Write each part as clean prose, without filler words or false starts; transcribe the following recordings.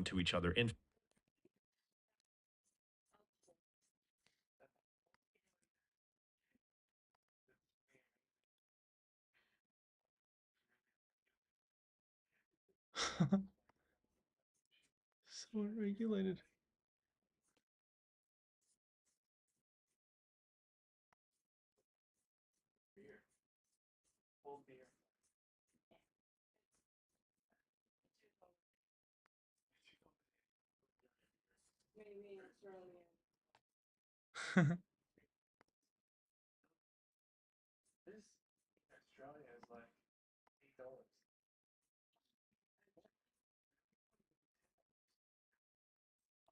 to each other. So unregulated. Maybe Australia. This Australia is like $8.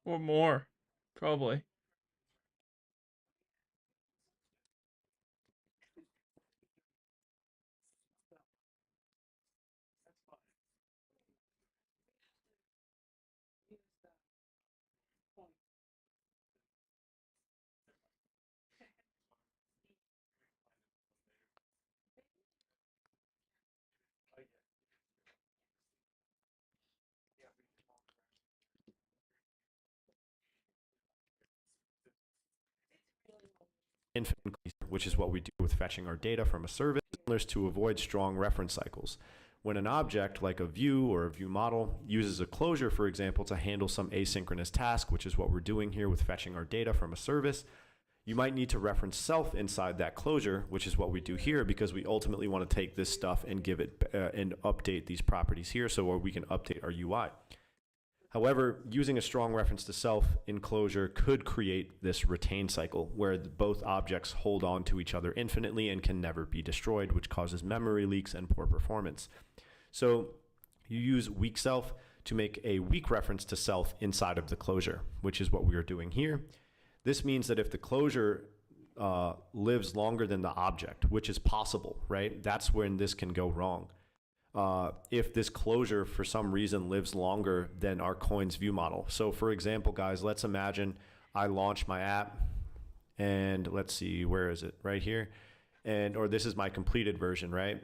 Or more, probably. Infinitely, which is what we do with fetching our data from a service to avoid strong reference cycles. When an object like a view or a view model uses a closure, for example, to handle some asynchronous task, which is what we're doing here with fetching our data from a service, you might need to reference self inside that closure, which is what we do here because we ultimately want to take this stuff and give it and update these properties here so we can update our UI. However, using a strong reference to self in closure could create this retain cycle where both objects hold on to each other infinitely and can never be destroyed, which causes memory leaks and poor performance. So you use weak self to make a weak reference to self inside of the closure, which is what we are doing here. This means that if the closure lives longer than the object, which is possible, right? That's when this can go wrong. If this closure for some reason lives longer than our coin's view model. So for example, guys, let's imagine I launch my app and let's see, where is it? Right here. Or this is my completed version, right?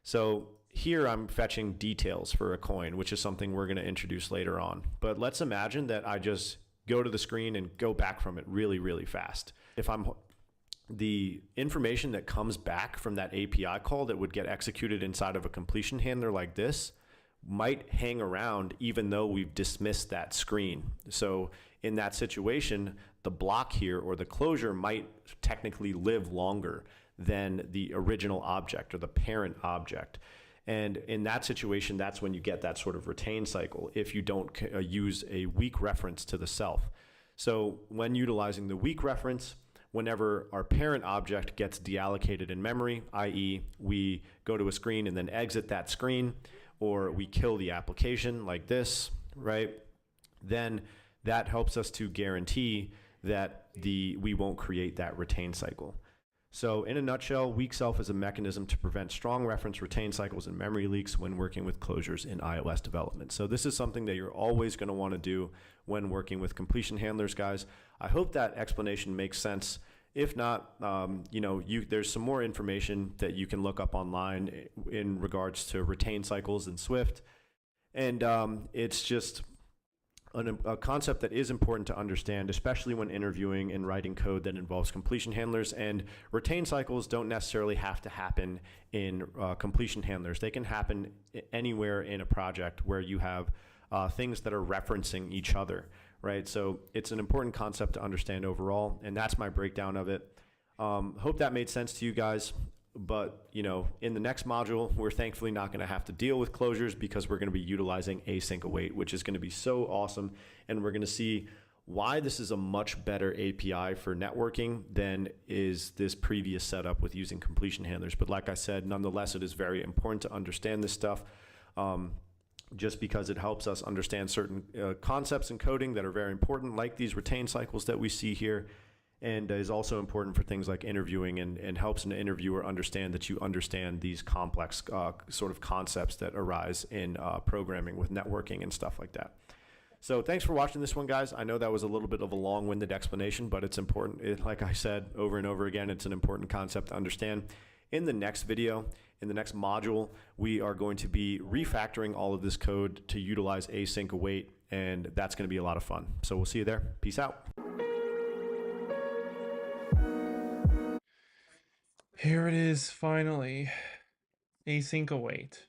So here I'm fetching details for a coin, which is something we're going to introduce later on. But let's imagine that I just go to the screen and go back from it really, really fast. If the information that comes back from that API call that would get executed inside of a completion handler like this might hang around even though we've dismissed that screen. So in that situation, the block here or the closure might technically live longer than the original object or the parent object. And in that situation, that's when you get that sort of retain cycle if you don't use a weak reference to the self. So when utilizing the weak reference, whenever our parent object gets deallocated in memory, i.e. we go to a screen and then exit that screen, or we kill the application like this, right? Then that helps us to guarantee that we won't create that retain cycle. So in a nutshell, weak self is a mechanism to prevent strong reference retain cycles and memory leaks when working with closures in iOS development. So this is something that you're always going to want to do when working with completion handlers, guys. I hope that explanation makes sense. If not, there's some more information that you can look up online in regards to retain cycles in Swift. And it's just a concept that is important to understand, especially when interviewing and writing code that involves completion handlers. And retain cycles don't necessarily have to happen in completion handlers. They can happen anywhere in a project where you have things that are referencing each other, right? So it's an important concept to understand overall, and that's my breakdown of it. Hope that made sense to you guys. But in the next module, we're thankfully not going to have to deal with closures because we're going to be utilizing async await, which is going to be so awesome. And we're going to see why this is a much better API for networking than is this previous setup with using completion handlers. But like I said, nonetheless, it is very important to understand this stuff just because it helps us understand certain concepts in coding that are very important, like these retain cycles that we see here. And is also important for things like interviewing and helps an interviewer understand that you understand these complex sort of concepts that arise in programming with networking and stuff like that. So thanks for watching this one, guys. I know that was a little bit of a long-winded explanation, but it's important. Like I said over and over again, it's an important concept to understand. In the next video, in the next module, we are going to be refactoring all of this code to utilize async await and that's going to be a lot of fun. So we'll see you there. Peace out. Here it is, finally. Async await.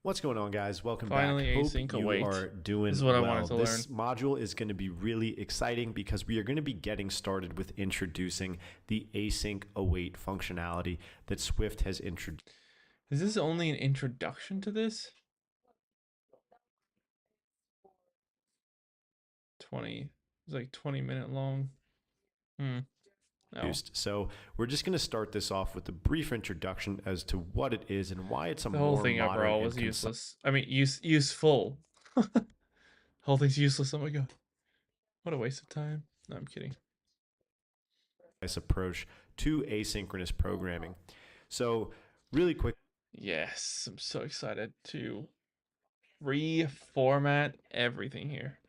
What's going on, guys? Welcome Finally, back. Hope async you await. are doing This is what I well. wanted to This module is going to be really exciting because we are going to be getting started with introducing the async await functionality that Swift has introduced. Is this only an introduction to this? 20. It's like 20-minute long. No. So we're just going to start this off with a brief introduction as to what it is and why it's a The whole more thing modern overall and was useless. I mean, useful. Whole thing's useless. Oh my god. What a waste of time. No, I'm kidding. approach to asynchronous programming. So really quick. Yes, I'm so excited to reformat everything here.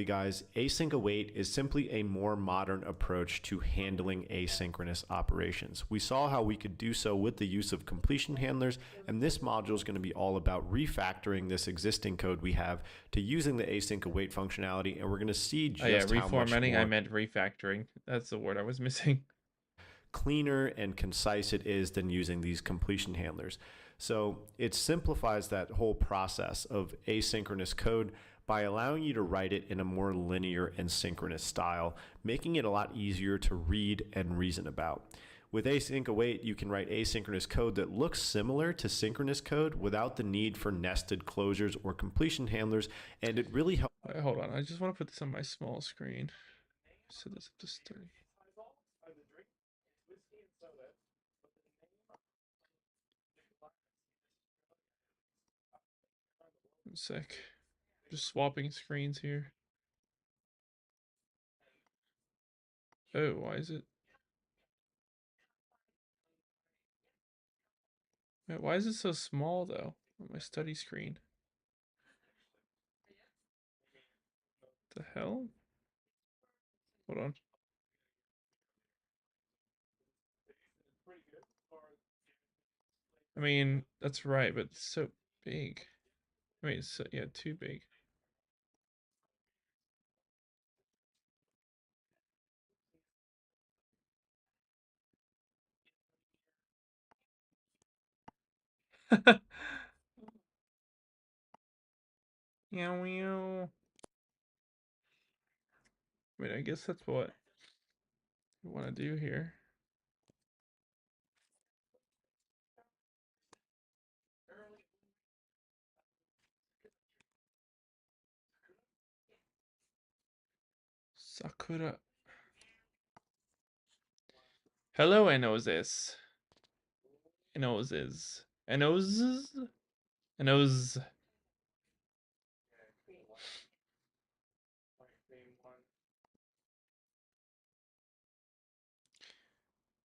Guys, async await is simply a more modern approach to handling asynchronous operations. We saw how we could do so with the use of completion handlers, and this module is going to be all about refactoring this existing code we have to using the async await functionality, and we're going to see just how much reformatting. more I meant refactoring. That's the word I was missing. cleaner and concise it is than using these completion handlers. So it simplifies that whole process of asynchronous code by allowing you to write it in a more linear and synchronous style, making it a lot easier to read and reason about. With async await, you can write asynchronous code that looks similar to synchronous code without the need for nested closures or completion handlers, and it really helps. Hold on, I just want to put this on my small screen. Set this up to 30. One sec. Just swapping screens here. Oh, why is it? Wait, why is it so small though on my study screen? The hell? Hold on. I mean, that's right, but it's so big. I mean, it's so, yeah, too big. Meow meow. I mean, I guess that's what we want to do here. Sakura. Hello, Enoses. Enoses. Enoses? Enos.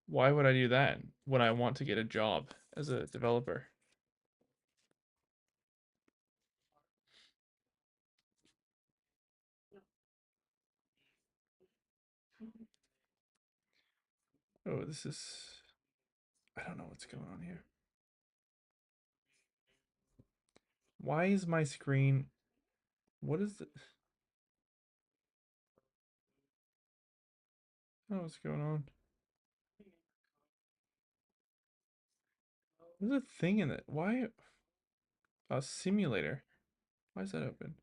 Why would I do that when I want to get a job as a developer? Oh, this is... I don't know what's going on here. Why is my screen... What is it? Oh, what's going on? There's a thing in it. Why? A simulator. Why is that open?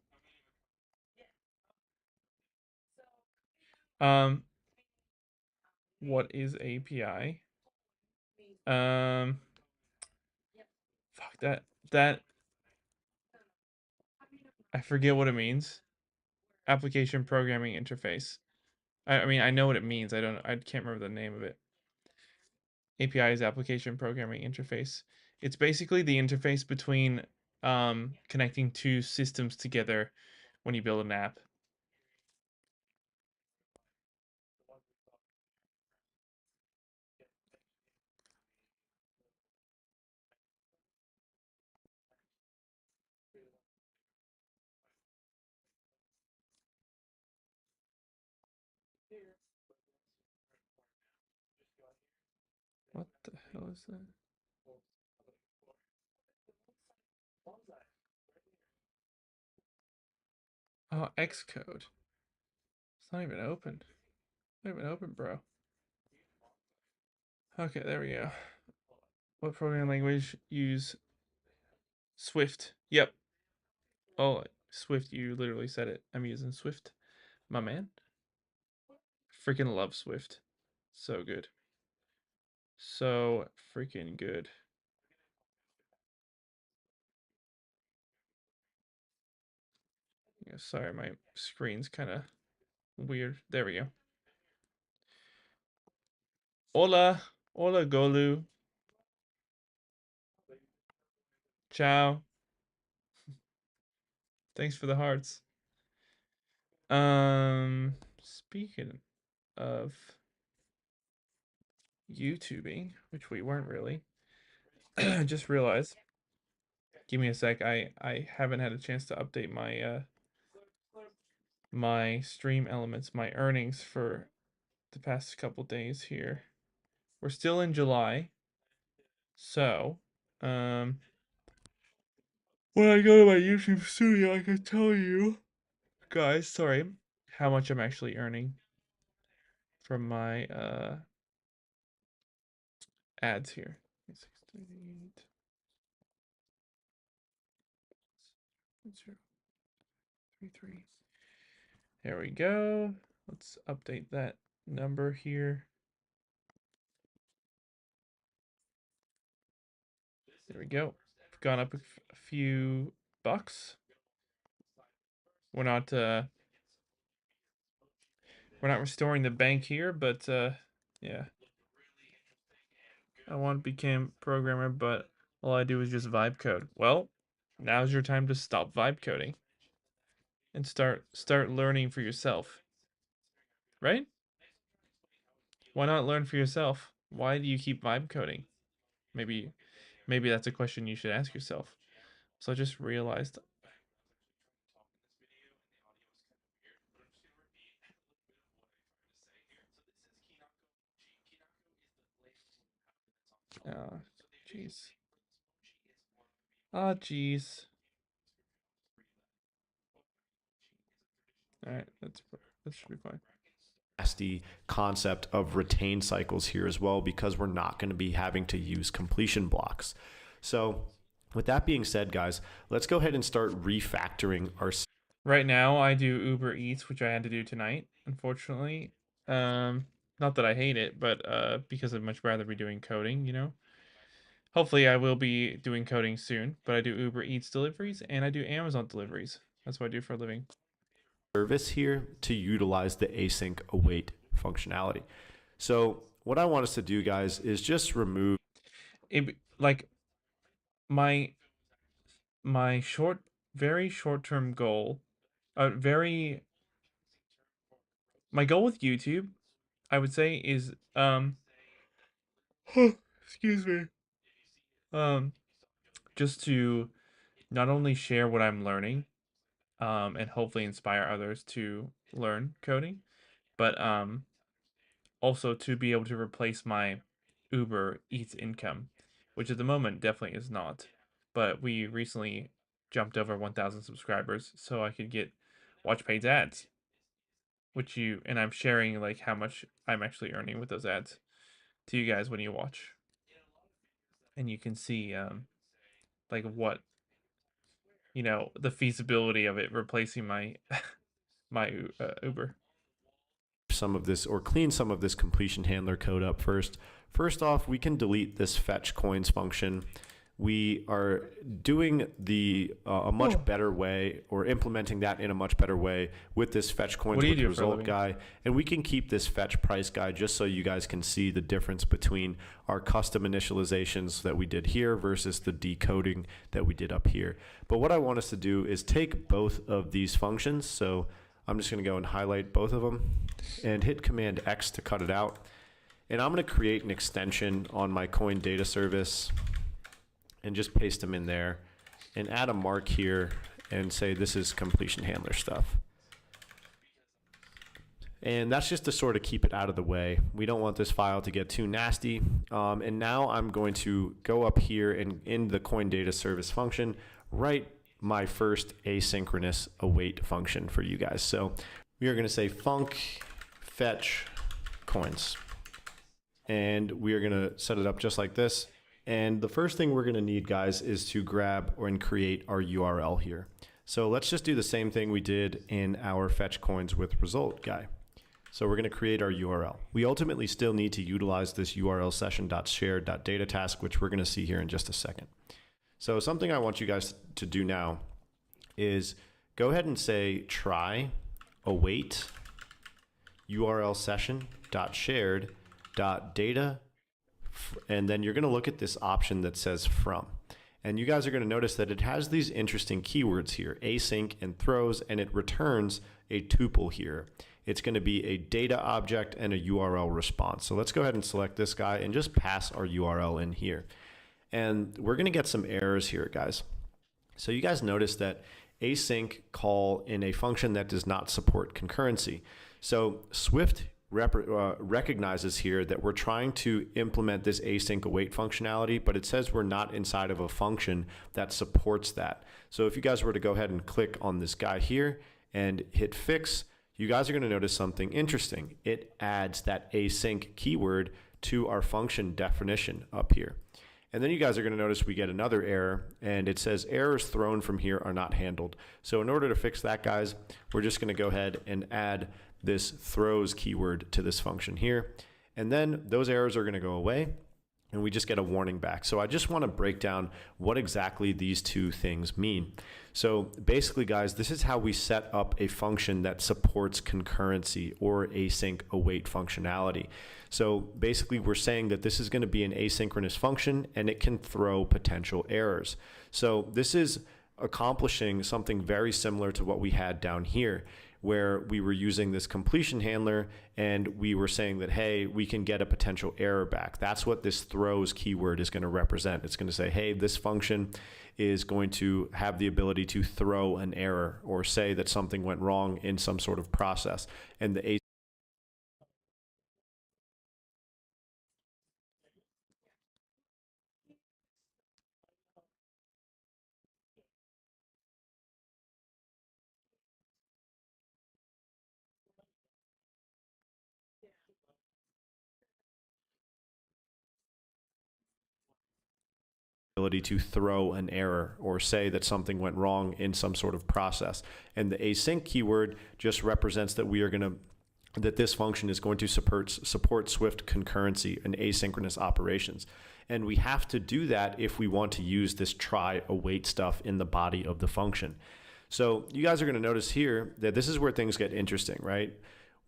What is API? Fuck that. I forget what it means. Application programming interface. I mean, I know what it means. I can't remember the name of it. API is application programming interface. It's basically the interface between connecting two systems together when you build an app. What the hell is that? Oh, Xcode. It's not even open. Not even open, bro. Okay, there we go. What programming language use Swift? Yep. Oh, Swift, you literally said it. I'm using Swift, my man. Freaking love Swift. So good. So freaking good. Yeah, sorry, my screen's kind of weird. There we go. Hola. Hola, Golu. Ciao. Thanks for the hearts. Speaking of YouTubing, which we weren't really, I just realized. Give me a sec. I haven't had a chance to update my my stream elements, my earnings for the past couple days here. We're still in July. So, when I go to my YouTube studio, I can tell you guys, sorry, how much I'm actually earning from my ads here. 638. 033. There we go. Let's update that number here. There we go. We've gone up a few bucks. We're not restoring the bank here, but yeah. I want to become programmer, but all I do is just vibe code. Well, now's your time to stop vibe coding and start learning for yourself. Right? Why not learn for yourself? Why do you keep vibe coding? Maybe that's a question you should ask yourself. So I just realized jeez. Ah, jeez. All right, that should be fine. The concept of retained cycles here as well, because we're not going to be having to use completion blocks. So with that being said, guys, let's go ahead and start refactoring our. Right now, I do Uber Eats, which I had to do tonight, unfortunately. Not that I hate it, but because I'd much rather be doing coding, you know. Hopefully, I will be doing coding soon, but I do Uber Eats deliveries and I do Amazon deliveries. That's what I do for a living. Service here to utilize the async await functionality. So what I want us to do, guys, is just remove it. Like my very short-term goal, my goal with YouTube, I would say, is excuse me, just to not only share what I'm learning, and hopefully inspire others to learn coding, but also to be able to replace my Uber Eats income, which at the moment definitely is not. But we recently jumped over 1,000 subscribers, so I could get watch paid ads, and I'm sharing like how much I'm actually earning with those ads to you guys when you watch, and you can see like what, the feasibility of it replacing my my Uber. some of this or clean some of this completion handler code up first. First off, we can delete this fetch coins function. We are doing a much better way, or implementing that in a much better way with this fetch coins with result guy. And we can keep this fetch price guy just so you guys can see the difference between our custom initializations that we did here versus the decoding that we did up here. But what I want us to do is take both of these functions. So I'm just going to go and highlight both of them and hit Command X to cut it out. And I'm going to create an extension on my coin data service and just paste them in there and add a mark here and say this is completion handler stuff. And that's just to sort of keep it out of the way. We don't want this file to get too nasty. And now I'm going to go up here and in the coin data service function, write my first asynchronous await function for you guys. So we are going to say func fetch coins. And we are going to set it up just like this. And the first thing we're going to need, guys, is to grab and create our URL here. So let's just do the same thing we did in our fetch coins with result guy. So we're going to create our URL. We ultimately still need to utilize this URL session.shared.data task, which we're going to see here in just a second. So something I want you guys to do now is go ahead and say try await URL session.shared.data, and then you're going to look at this option that says from. And you guys are going to notice that it has these interesting keywords here, async and throws, and it returns a tuple here. It's going to be a data object and a URL response. So let's go ahead and select this guy and just pass our URL in here. And we're going to get some errors here, guys. So you guys notice that async call in a function that does not support concurrency. So Swift recognizes here that we're trying to implement this async await functionality, but it says we're not inside of a function that supports that. So if you guys were to go ahead and click on this guy here and hit fix, you guys are going to notice something interesting. It adds that async keyword to our function definition up here. And then you guys are going to notice we get another error, and it says errors thrown from here are not handled. So in order to fix that, guys, we're just going to go ahead and add this throws keyword to this function here. And then those errors are going to go away, and we just get a warning back. So I just want to break down what exactly these two things mean. So basically, guys, this is how we set up a function that supports concurrency or async await functionality. So basically, we're saying that this is going to be an asynchronous function, and it can throw potential errors. So this is accomplishing something very similar to what we had down here, where we were using this completion handler and we were saying that, hey, we can get a potential error back. That's what this throws keyword is going to represent. It's going to say, hey, this function is going to have the ability to throw an error or say that something went wrong in some sort of process. And the ability to throw an error or say that something went wrong in some sort of process. And the async keyword just represents that that this function is going to support Swift concurrency and asynchronous operations. And we have to do that if we want to use this try await stuff in the body of the function. So you guys are going to notice here that this is where things get interesting, right?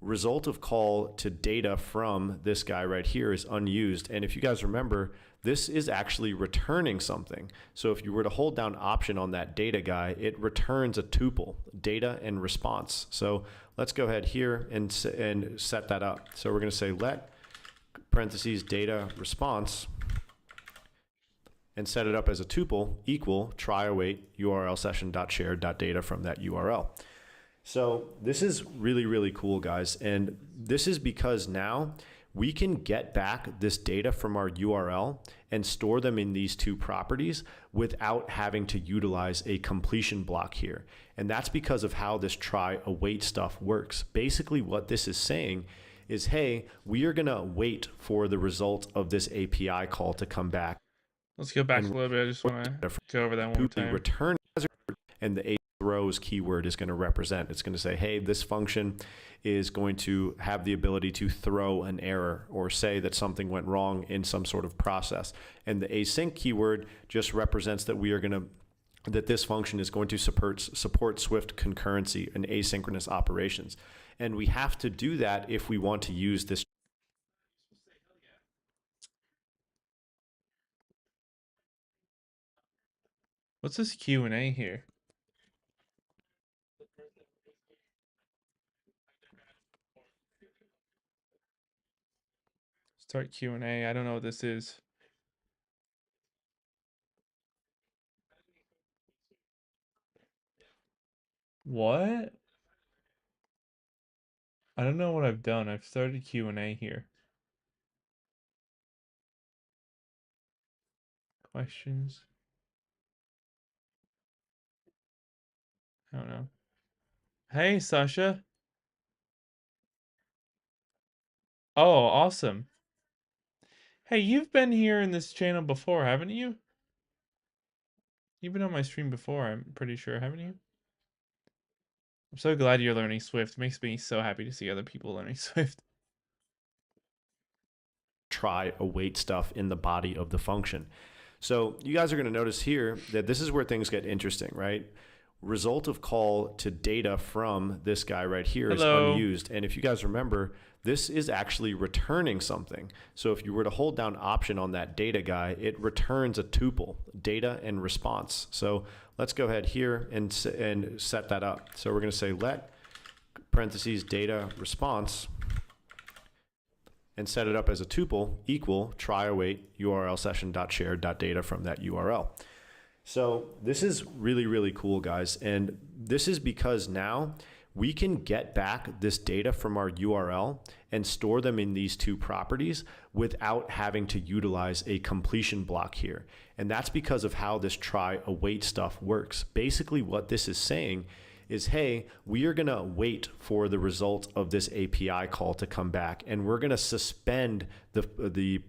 Result of call to data from this guy right here is unused. And if you guys remember, this is actually returning something. So if you were to hold down option on that data guy, it returns a tuple, data and response. So let's go ahead here and set that up. So we're going to say let parentheses data response and set it up as a tuple equal try await URL session.shared.data from that URL. So this is really, really cool, guys. And this is because now we can get back this data from our URL and store them in these two properties without having to utilize a completion block here. And that's because of how this try await stuff works. Basically what this is saying is, hey, we are going to wait for the result of this API call to come back. Let's go back a little bit. I just want to go over that one more time. Return and the throws keyword is going to represent. It's going to say, hey, this function is going to have the ability to throw an error or say that something went wrong in some sort of process. And the async keyword just represents that that this function is going to support Swift concurrency and asynchronous operations. And we have to do that if we want to use this. What's this Q&A here? Start Q&A. I don't know what this is. What? I don't know what I've done. I've started Q&A here. Questions. I don't know. Hey, Sasha. Oh, awesome. Hey, you've been here in this channel before, haven't you? You've been on my stream before, I'm pretty sure, haven't you? I'm so glad you're learning Swift. It makes me so happy to see other people learning Swift. Try await stuff in the body of the function. So you guys are going to notice here that this is where things get interesting, right? Result of call to data from this guy right here is unused. And if you guys remember, this is actually returning something. So if you were to hold down option on that data guy, it returns a tuple, data and response. So let's go ahead here and set that up. So we're going to say let parentheses data response and set it up as a tuple equal try await URL session.shared.data from that URL. So this is really, really cool, guys. And this is because now we can get back this data from our URL and store them in these two properties without having to utilize a completion block here. And that's because of how this try await stuff works. Basically what this is saying is, hey, we are going to wait for the result of this API call to come back, and we're going to suspend the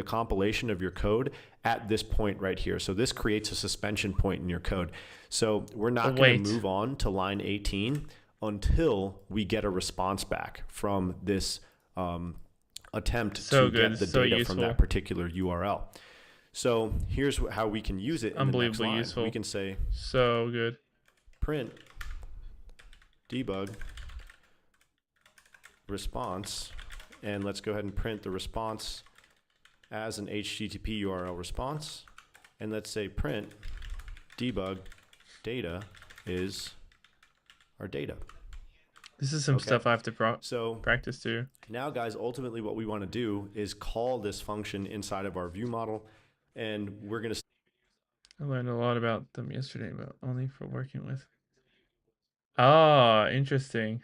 compilation of your code at this point right here. So this creates a suspension point in your code. So we're not going to move on to line 18 until we get a response back from this attempt to get the data from that particular URL. So here's how we can use it in the next line. We can say so good. Print debug response, and let's go ahead and print the response as an HTTP URL response, and let's say print debug data is our data. This is some stuff I have to practice too. Now, guys, ultimately what we want to do is call this function inside of our view model, and we're going to... I learned a lot about them yesterday, but only for working with. Ah, interesting.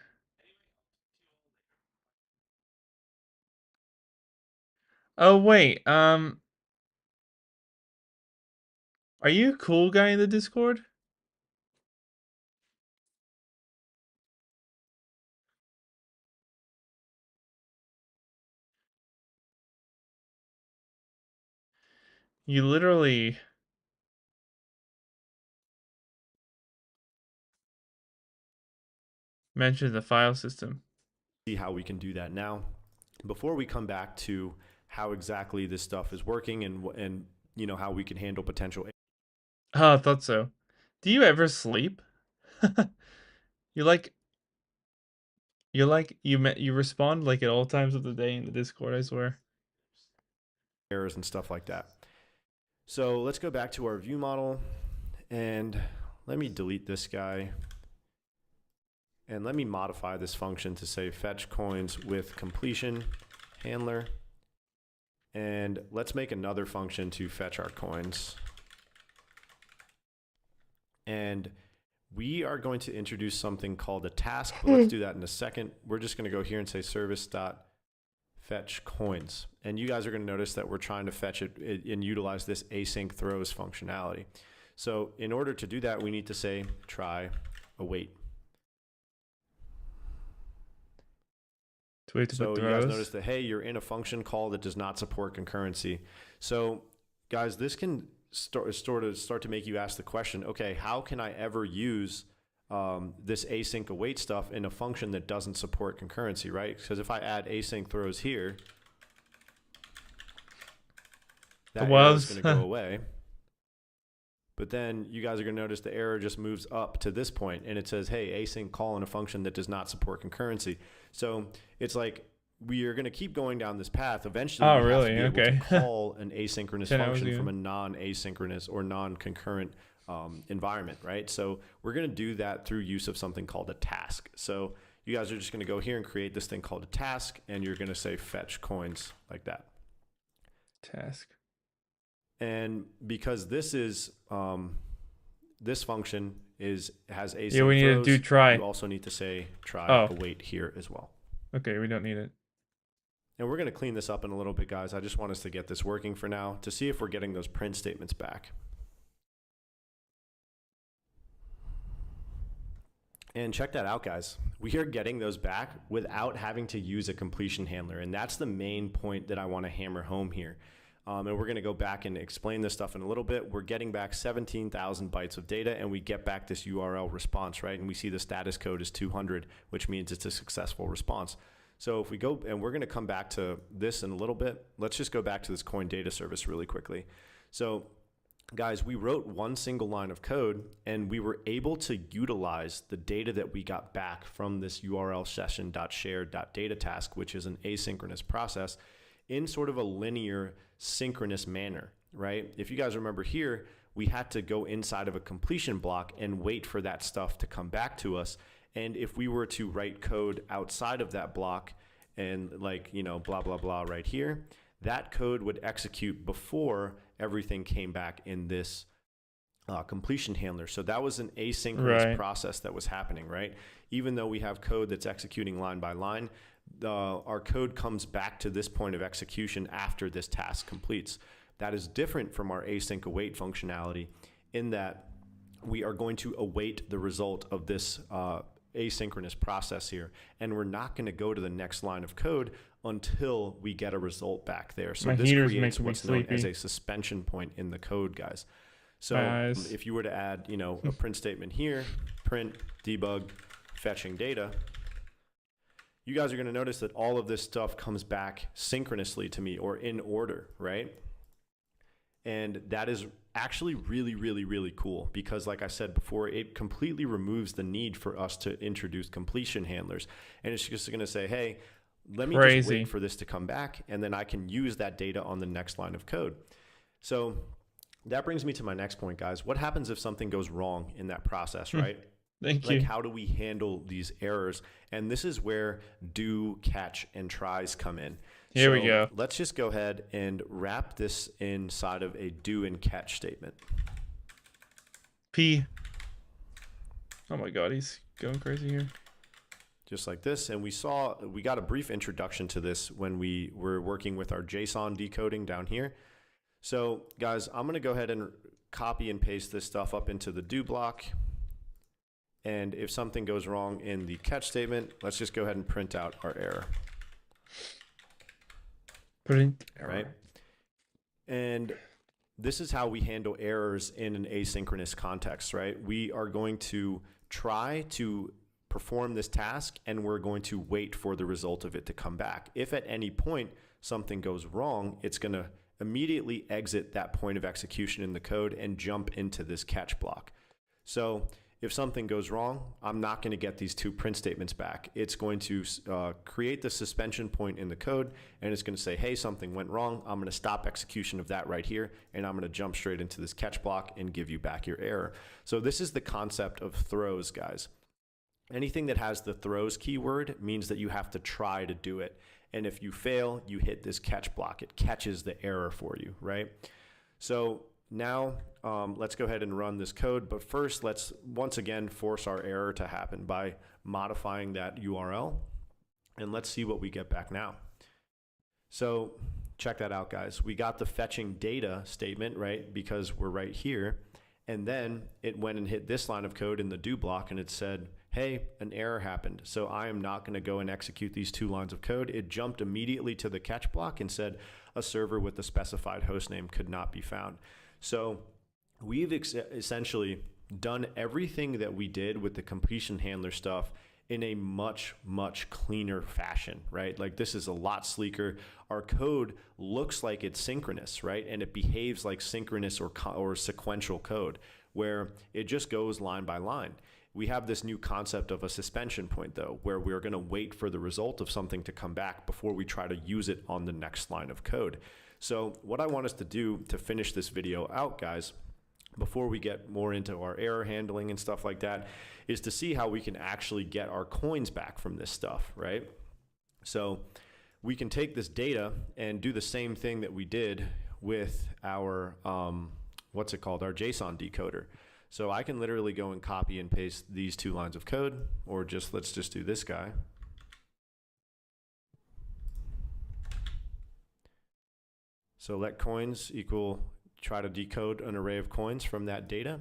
Oh, wait. Are you a cool guy in the Discord? You literally mentioned the file system. See how we can do that now. Before we come back to how exactly this stuff is working and you know how we can handle potential. Oh, I thought so. Do you ever sleep? You respond like at all times of the day in the Discord, I swear. Errors and stuff like that. So let's go back to our view model, and let me delete this guy, and let me modify this function to say fetch coins with completion handler, and let's make another function to fetch our coins. And we are going to introduce something called a task, but let's do that in a second. We're just going to go here and say service.fetch coins. And you guys are going to notice that we're trying to fetch it and utilize this async throws functionality. So in order to do that, we need to say try await. So you guys notice that, hey, you're in a function call that does not support concurrency. So guys, this can start to make you ask the question, okay, how can I ever use this async await stuff in a function that doesn't support concurrency, right? Because if I add async throws here, that error is going to go away. But then you guys are going to notice the error just moves up to this point, and it says, hey, async call in a function that does not support concurrency. So it's like we are going to keep going down this path. Eventually, we have to be able to call an asynchronous function from a non-asynchronous or non-concurrent environment, right? So we're going to do that through use of something called a task. So you guys are just going to go here and create this thing called a task, and you're going to say fetch coins like that. Task. And because this is this function has async Yeah, we need to throws. do try. You also need to say try Oh. await here as well. Okay, we don't need it. And we're going to clean this up in a little bit, guys. I just want us to get this working for now to see if we're getting those print statements back. And check that out, guys. We are getting those back without having to use a completion handler. And that's the main point that I want to hammer home here. And we're going to go back and explain this stuff in a little bit. We're getting back 17,000 bytes of data, and we get back this URL response, right? And we see the status code is 200, which means it's a successful response. So if we go, and we're going to come back to this in a little bit. Let's just go back to this coin data service really quickly. So guys, we wrote one single line of code, and we were able to utilize the data that we got back from this URL session.share.data task, which is an asynchronous process, in sort of a linear synchronous manner, right? If you guys remember here, we had to go inside of a completion block and wait for that stuff to come back to us. And if we were to write code outside of that block and like, you know, blah, blah, blah right here, that code would execute before everything came back in this completion handler. So that was an asynchronous process that was happening, right? Even though we have code that's executing line by line, our code comes back to this point of execution after this task completes. That is different from our async await functionality in that we are going to await the result of this asynchronous process here, and we're not going to go to the next line of code until we get a result back there. So this creates what's known as a suspension point in the code, guys. So if you were to add, you know, a print statement here, print, debug, fetching data, you guys are going to notice that all of this stuff comes back synchronously to me or in order, right? And that is actually really, really, really cool because like I said before, it completely removes the need for us to introduce completion handlers. And it's just going to say, hey, let me just wait for this to come back, and then I can use that data on the next line of code. So that brings me to my next point, guys. What happens if something goes wrong in that process, right? Thank you. Like, how do we handle these errors? And this is where do, catch, and tries come in. Here we go. Let's just go ahead and wrap this inside of a do and catch statement. P. Oh my God, he's going crazy here. Just like this. And we got a brief introduction to this when we were working with our JSON decoding down here. So guys, I'm going to go ahead and copy and paste this stuff up into the do block. And if something goes wrong in the catch statement, let's just go ahead and print out our error. Print error. Right? And this is how we handle errors in an asynchronous context, right? We are going to try to perform this task, and we're going to wait for the result of it to come back. If at any point something goes wrong, it's going to immediately exit that point of execution in the code and jump into this catch block. So if something goes wrong, I'm not going to get these two print statements back. It's going to create the suspension point in the code, and it's going to say, hey, something went wrong. I'm going to stop execution of that right here, and I'm going to jump straight into this catch block and give you back your error. So this is the concept of throws, guys. Anything that has the throws keyword means that you have to try to do it. And if you fail, you hit this catch block. It catches the error for you, right? So now let's go ahead and run this code. But first, let's once again force our error to happen by modifying that URL. And let's see what we get back now. So check that out, guys. We got the fetching data statement, right? Because we're right here. And then it went and hit this line of code in the do block, and it said, hey, an error happened. So I am not going to go and execute these two lines of code. It jumped immediately to the catch block and said a server with the specified hostname could not be found. So we've essentially done everything that we did with the completion handler stuff in a much, much cleaner fashion, right? Like this is a lot sleeker. Our code looks like it's synchronous, right? And it behaves like synchronous or sequential code where it just goes line by line. We have this new concept of a suspension point though, where we're going to wait for the result of something to come back before we try to use it on the next line of code. So what I want us to do to finish this video out, guys, before we get more into our error handling and stuff like that, is to see how we can actually get our coins back from this stuff, right? So we can take this data and do the same thing that we did with our, our JSON decoder. So I can literally go and copy and paste these 2 lines of code, or just let's just do this guy. So let coins equal, try to decode an array of coins from that data.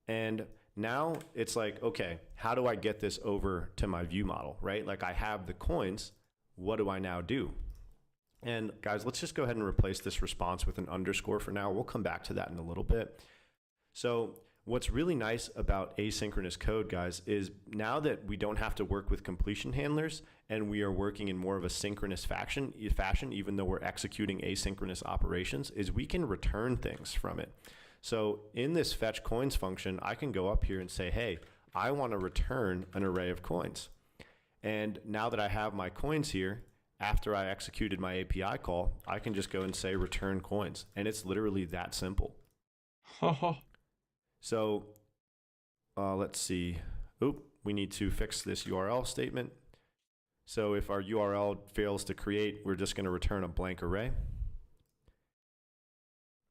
And now it's like, okay, how do I get this over to my view model, right? Like I have the coins, what do I now do? And guys, let's just go ahead and replace this response with an underscore for now. We'll come back to that in a little bit. So what's really nice about asynchronous code, guys, is now that we don't have to work with completion handlers and we are working in more of a synchronous fashion, even though we're executing asynchronous operations, is we can return things from it. So in this fetch coins function, I can go up here and say, hey, I want to return an array of coins. And now that I have my coins here, after I executed my API call, I can just go and say return coins. And it's literally that simple. So let's see. Oop, we need to fix this URL statement. So if our URL fails to create, we're just going to return a blank array.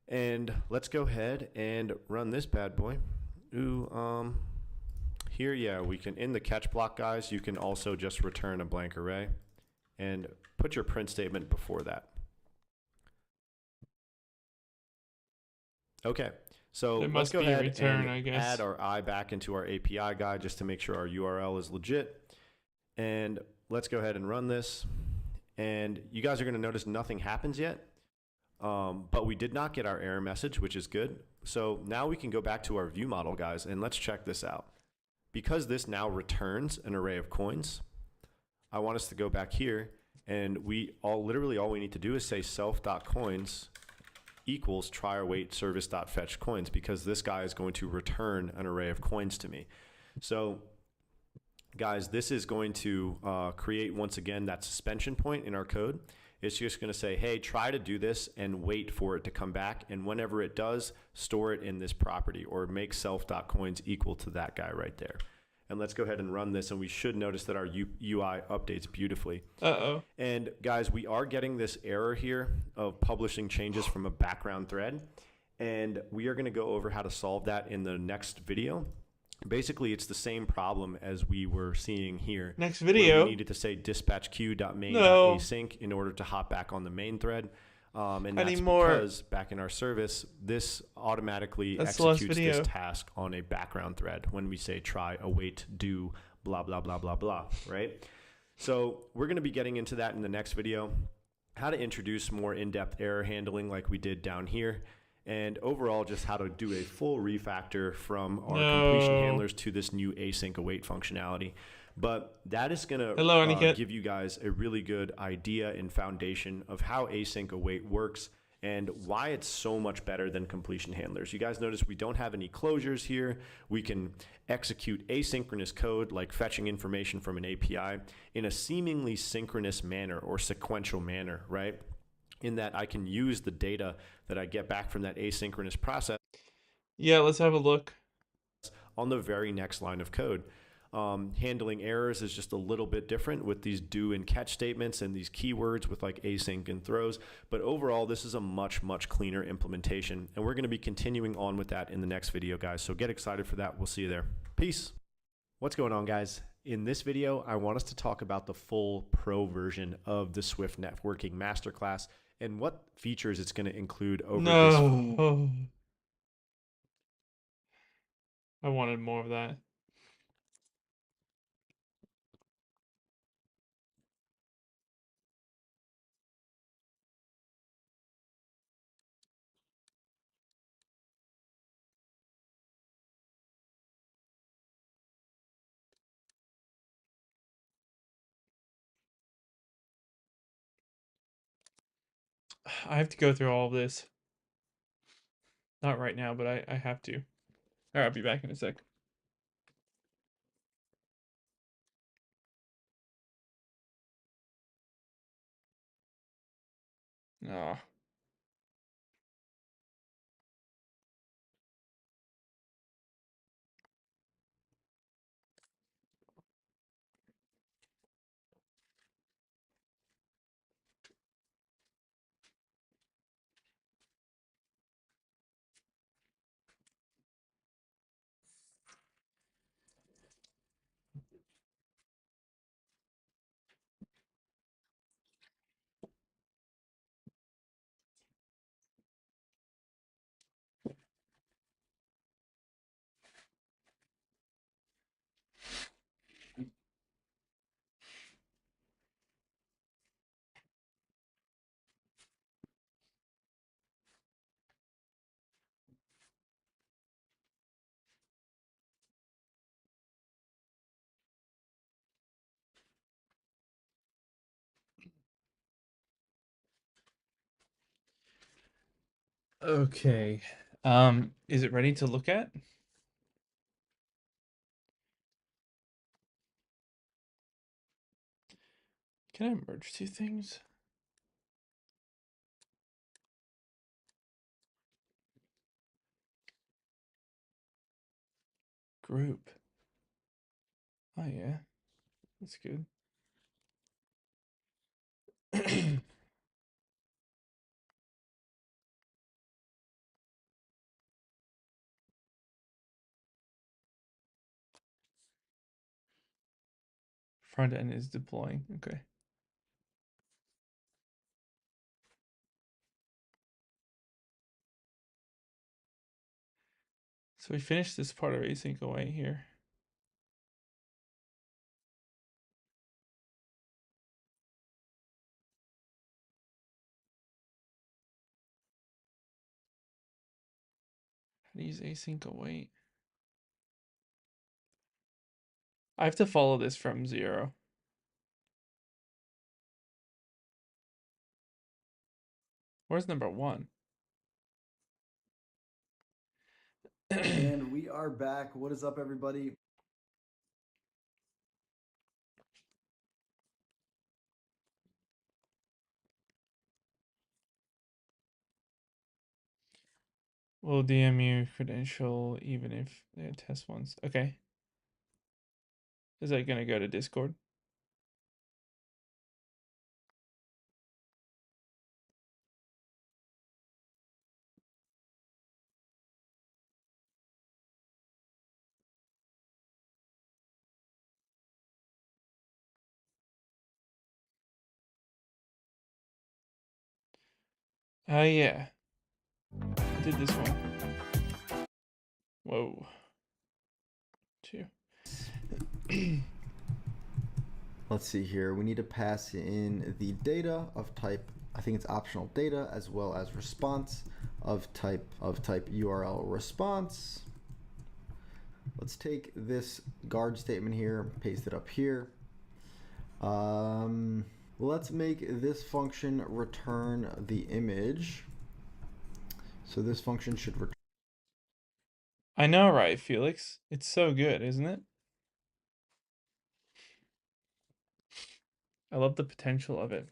And let's go ahead and run this bad boy. Ooh, here, yeah, we can, in the catch block, guys, you can also just return a blank array and put your print statement before that. Okay, so let's go ahead and add our I back into our API guide just to make sure our URL is legit. And let's go ahead and run this. And you guys are going to notice nothing happens yet. But we did not get our error message, which is good. So now we can go back to our view model, guys, and let's check this out. Because this now returns an array of coins, I want us to go back here, and literally all we need to do is say self.coins equals try await service.fetch coins, because this guy is going to return an array of coins to me. So guys, this is going to create, once again, that suspension point in our code. It's just going to say, hey, try to do this and wait for it to come back. And whenever it does, store it in this property, or make self.coins equal to that guy right there. And let's go ahead and run this, and we should notice that our UI updates beautifully. Uh-oh. And guys, we are getting this error here of publishing changes from a background thread. And we are going to go over how to solve that in the next video. Basically, it's the same problem as we were seeing here. Next video. We needed to say dispatch queue.main.async in order to hop back on the main thread. And that's because back in our service, this automatically executes this task on a background thread when we say try, await, do, blah, blah, blah, blah, blah, right? So we're going to be getting into that in the next video, how to introduce more in-depth error handling like we did down here. And overall, just how to do a full refactor from our completion handlers to this new async await functionality. But that is going to give you guys a really good idea and foundation of how async await works and why it's so much better than completion handlers. You guys notice we don't have any closures here. We can execute asynchronous code like fetching information from an API in a seemingly synchronous manner or sequential manner, right? In that I can use the data that I get back from that asynchronous process. Yeah, let's have a look. On the very next line of code. Handling errors is just a little bit different with these do and catch statements and these keywords with like async and throws. But overall, this is a much, much cleaner implementation. And we're going to be continuing on with that in the next video, guys. So get excited for that. We'll see you there. Peace. What's going on, guys? In this video, I want us to talk about the full pro version of the Swift Networking Masterclass and what features it's going to include over this. I wanted more of that. I have to go through all of this. Not right now, but I have to. All right, I'll be back in a sec. Oh. Okay. Is it ready to look at? Can I merge two things? Group. Oh yeah, that's good. Front end is deploying. Okay. So we finished this part of async away here. How to use async await. I have to follow this from 0. Where's number 1? And we are back. What is up, everybody? We'll DM you credential even if they test once. Okay. Is that gonna go to Discord? Yeah. I did this one. Whoa. 2. Let's see here. We need to pass in the data of type, I think it's optional data, as well as response of type URL response. Let's take this guard statement here, paste it up here. Let's make this function return the image. So this function should return. I know, right, Felix? It's so good, isn't it? I love the potential of it.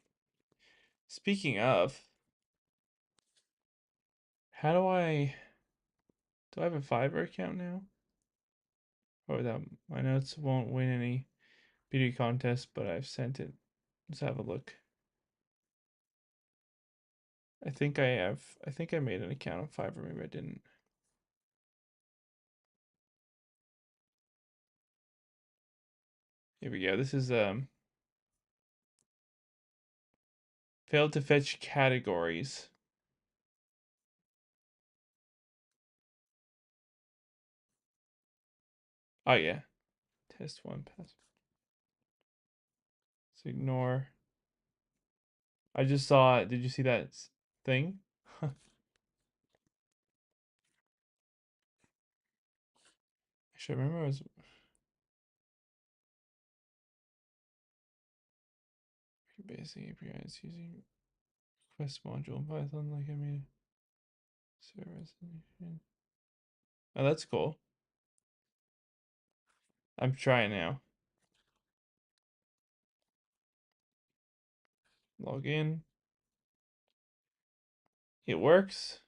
Speaking of, how do I have a Fiverr account now? Oh, that my notes won't win any beauty contest, but I've sent it. Let's have a look. I think I made an account on Fiverr. Maybe I didn't. Here we go. This is failed to fetch categories. Oh yeah. Test 1 pass. So ignore. I just saw it. Did you see that thing? Actually, I remember I was basic APIs using request module in Python like I made service. Oh, that's cool. I'm trying now. Log in. It works.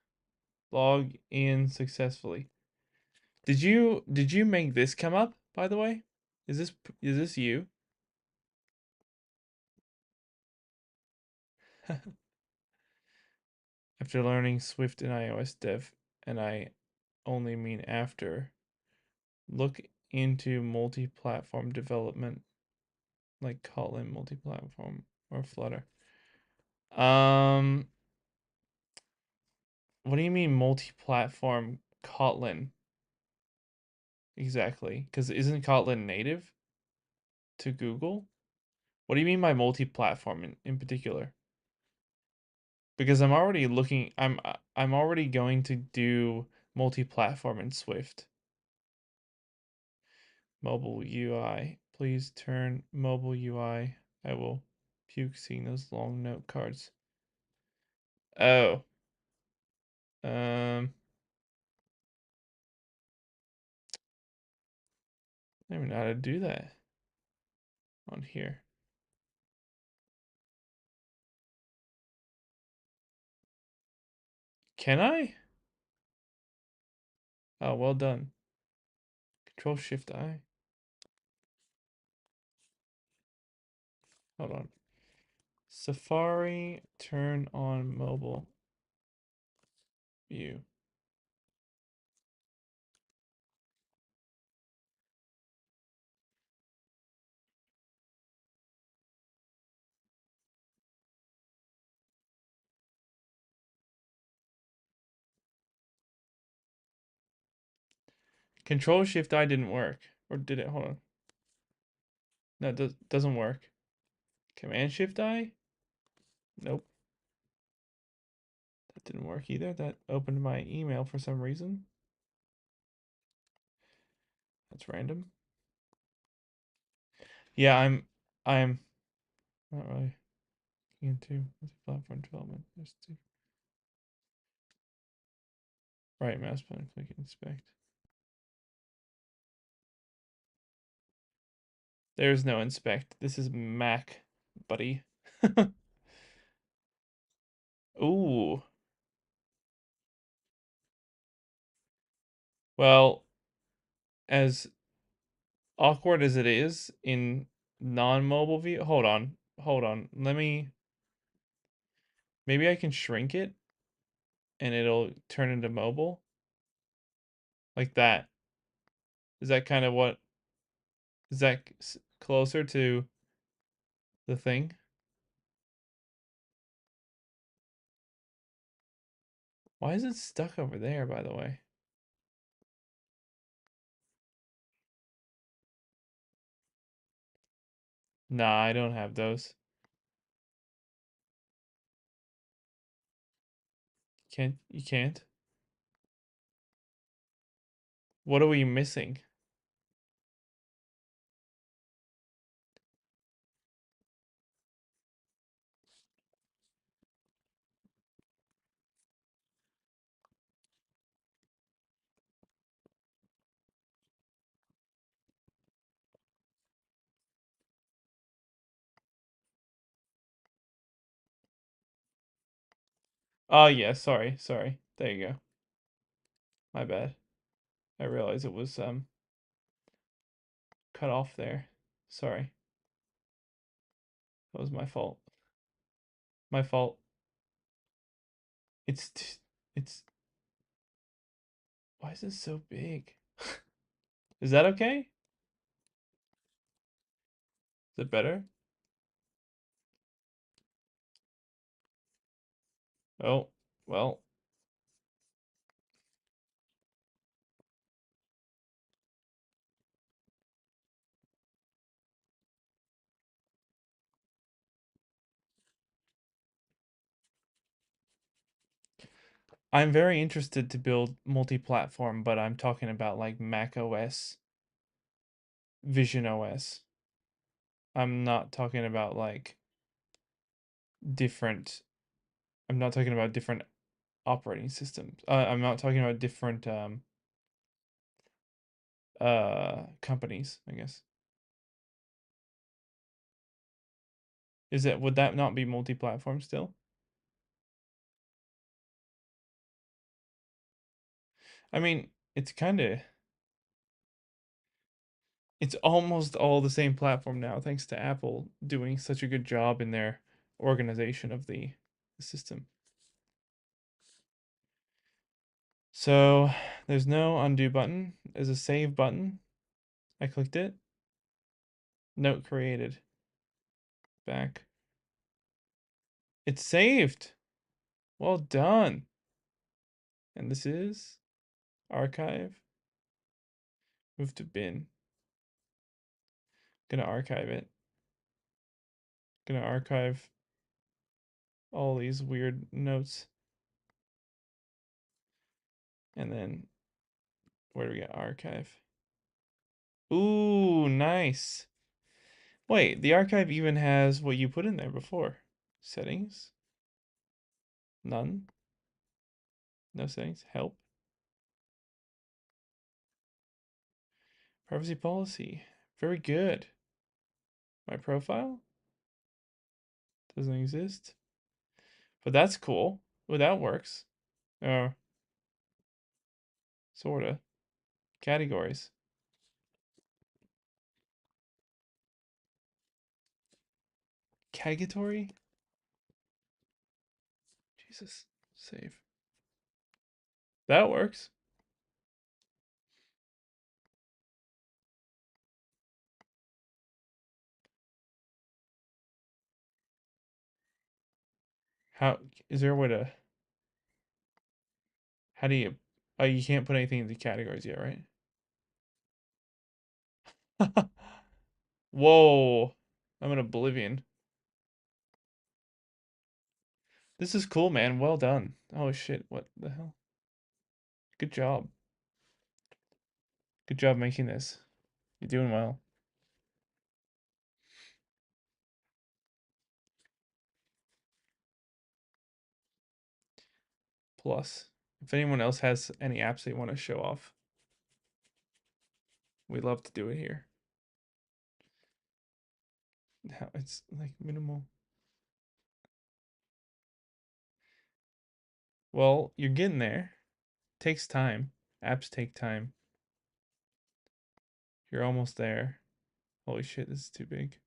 Log in successfully. Did you make this come up, by the way? Is this you? After learning Swift and iOS dev, and I only mean after, look into multi-platform development like Kotlin multi-platform or Flutter. What do you mean multi-platform Kotlin? Exactly, because isn't Kotlin native to Google? What do you mean by multi-platform in particular? Because I'm already looking. I'm already going to do multi-platform in Swift. Mobile UI. Please turn mobile UI. I will puke seeing those long note cards. Oh. I don't even know how to do that on here. Can I? Oh, well done. Control Shift I. Hold on. Safari, turn on mobile view. Control Shift I didn't work. Or did it? Hold on. No, it doesn't work. Command Shift I? Nope. That didn't work either. That opened my email for some reason. That's random. Yeah, I'm not really into platform development. Right mouse button, click inspect. There's no inspect. This is Mac, buddy. Ooh. Well, as awkward as it is in non-mobile view. Hold on. Hold on. Maybe I can shrink it and it'll turn into mobile. Like that. Is that kind of what? Is that closer to the thing? Why is it stuck over there, by the way? Nah, I don't have those. You can't? What are we missing? Oh yeah, sorry. There you go. My bad. I realized it was cut off there. Sorry. That was my fault. My fault. It's why is it so big? Is that okay? Is it better? Oh, well. I'm very interested to build multi-platform, but I'm talking about like Mac OS, Vision OS. I'm not talking about like different I'm not talking about different operating systems. I'm not talking about different companies, I guess. Would that not be multi-platform still? I mean, it's almost all the same platform now, thanks to Apple doing such a good job in their organization of the system. So there's no undo button. There's a save button. I clicked it. Note created. Back. It's saved. Well done. And this is archive. Move to bin. Gonna archive it. Gonna archive all these weird notes. And then where do we get archive? Ooh, nice. Wait, the archive even has what you put in there before. Settings. None. No settings. Help. Privacy policy. Very good. My profile doesn't exist. But that's cool. Well, that works. Oh. Sorta. Categories. Category? Jesus. Save. That works. How is there a way to how do you oh you can't put anything into categories yet, right? Whoa. I'm in oblivion. This is cool, man. Well done. Oh shit, what the hell? Good job. Good job making this. You're doing well. Plus, if anyone else has any apps they want to show off, we'd love to do it here. Now it's like minimal. Well, you're getting there. Takes time. Apps take time. You're almost there. Holy shit, this is too big.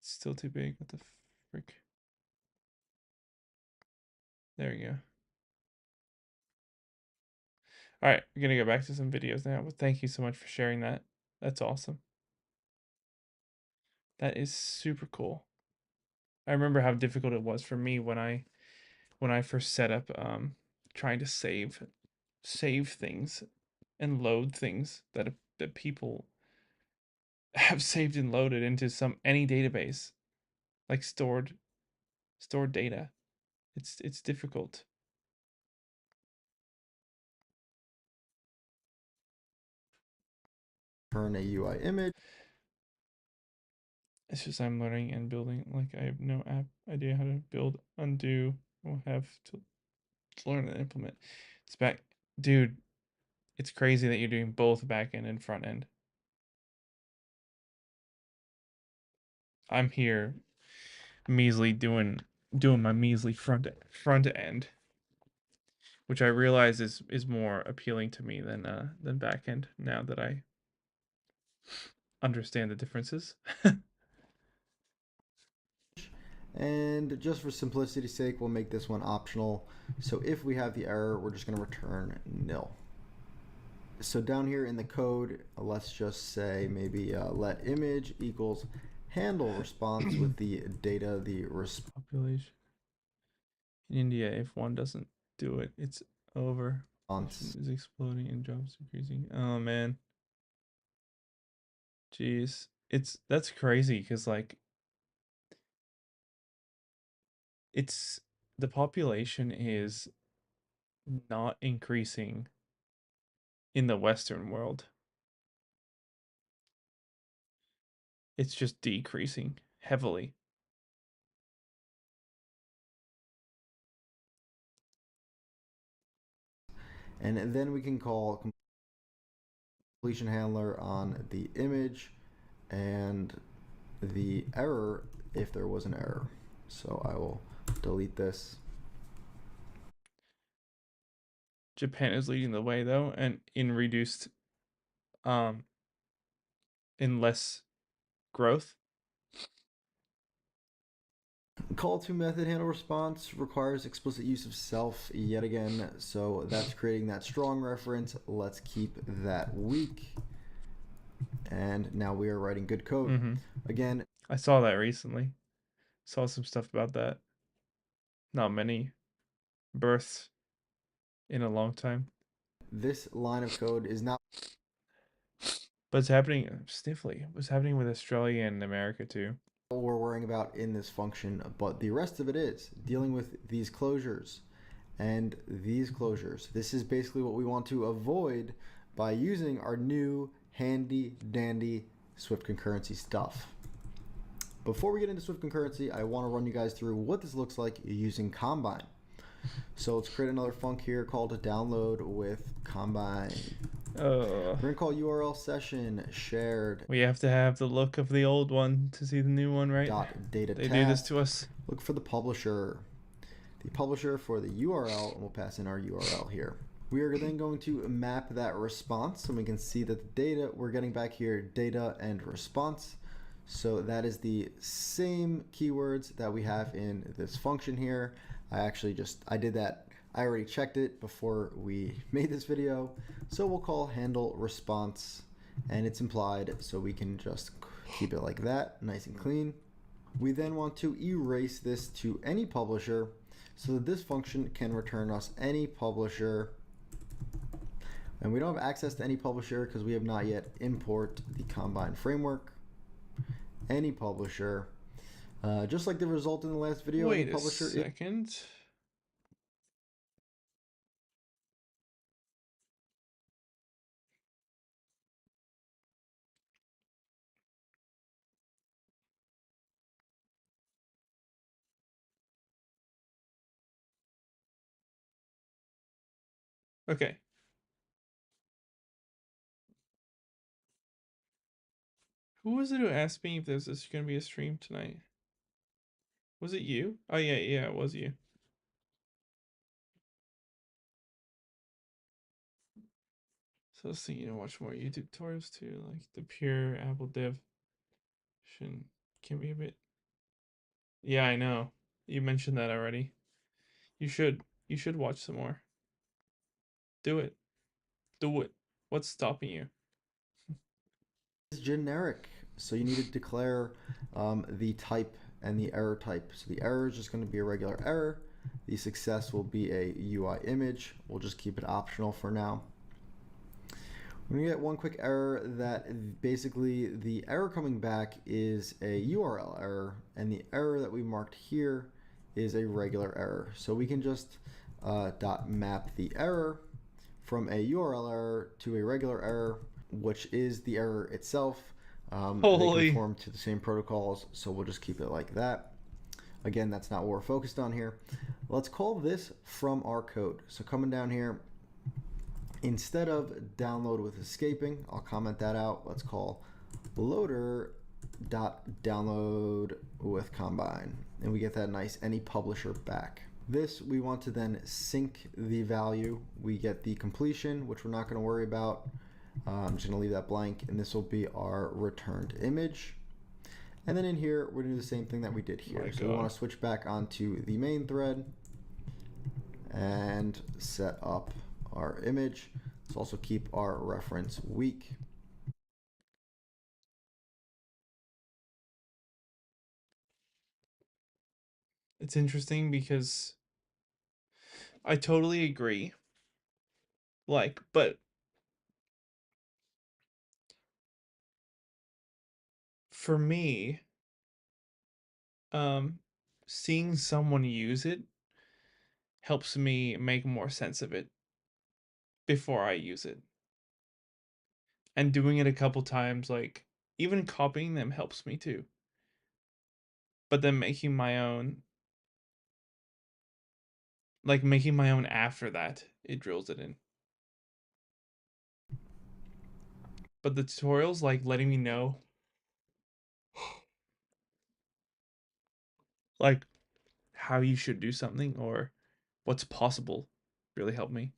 It's still too big. What the frick? There we go. All right, we're gonna go back to some videos now, but thank you so much for sharing that. That's awesome. That is super cool. I remember how difficult it was for me when I first set up trying to save things and load things that people have saved and loaded into any database, like stored data. It's difficult. Turn a UI image. It's just I'm learning and building. Like I have no idea how to build, undo. We'll have to learn and implement. It's back, dude. It's crazy that you're doing both back end and front end. I'm here measly doing my measly front end, which I realize is more appealing to me than back end now that I understand the differences. And just for simplicity's sake, we'll make this one optional. So if we have the error, we're just going to return nil. So down here in the code, let's just say maybe let image equals handle response with the data, the Population in India, if one doesn't do it, it's over. response. Is exploding and jobs increasing. Oh man. Jeez. That's crazy because like the population is not increasing in the Western world. It's just decreasing heavily. And then we can call completion handler on the image and the error if there was an error. So I will delete this. Japan is leading the way though, and in reduced in less growth. Call to method handle response requires explicit use of self yet again, so that's creating that strong reference. Let's keep that weak. And now we are writing good code. Again, I saw that recently. Saw some stuff about that. Not many births in a long time. this line of code is not But it's happening stiffly. It was happening with Australia and America too. what we're worrying about in this function, but the rest of it is dealing with these closures and these closures. This is basically what we want to avoid by using our new handy dandy Swift concurrency stuff. Before we get into Swift concurrency, I want to run you guys through what this looks like using Combine. So let's create another func here called download with combine. Oh, We're gonna call URL session shared we have to have the look of the old one to see the new one, right? dot data They do this task. to us. Look for the publisher for the URL, and we'll pass in our URL here. We are then going to map that response, and we can see that the data we're getting back here, data and response. So that is the same keywords that we have in this function here. I did that. I already checked it before we made this video. So we'll call handle response, and it's implied, so we can just keep it like that, nice and clean. We then want to erase this to any publisher so that this function can return us any publisher. And we don't have access to any publisher because we have not yet import the Combine framework. Any publisher, just like the result in the last video. Wait any a publisher second. Okay. Who was it who asked me if there's going to be a stream tonight? Was it you? Oh, yeah, it was you. So I was thinking to watch more YouTube tutorials too, like the pure Apple dev can be a bit. Yeah, I know. You mentioned that already. You should watch some more. Do it. Do it. What's stopping you? is generic, so you need to declare the type and the error type. So the error is just going to be a regular error. The success will be a UI image. We'll just keep it optional for now. We're going to get one quick error that basically the error coming back is a URL error, and the error that we marked here is a regular error. So we can just map the error from a URL error to a regular error, which is the error itself. They conform to the same protocols, so we'll just keep it like that. Again, that's not what we're focused on here. Let's call this from our code. So coming down here, instead of download with escaping, I'll comment that out. Let's call loader.download with combine, and we get that nice any publisher back. This we want to then sync the value. We get the completion, which we're not going to worry about. I'm just going to leave that blank, and this will be our returned image. And then in here, we're going to do the same thing that we did here. So we want to switch back onto the main thread and set up our image. Let's also keep our reference weak. It's interesting because I totally agree. But for me, seeing someone use it helps me make more sense of it before I use it. And doing it a couple times, like even copying them helps me too. But then making my own after that, it drills it in. But the tutorials, like letting me know like how you should do something or what's possible, really helped me.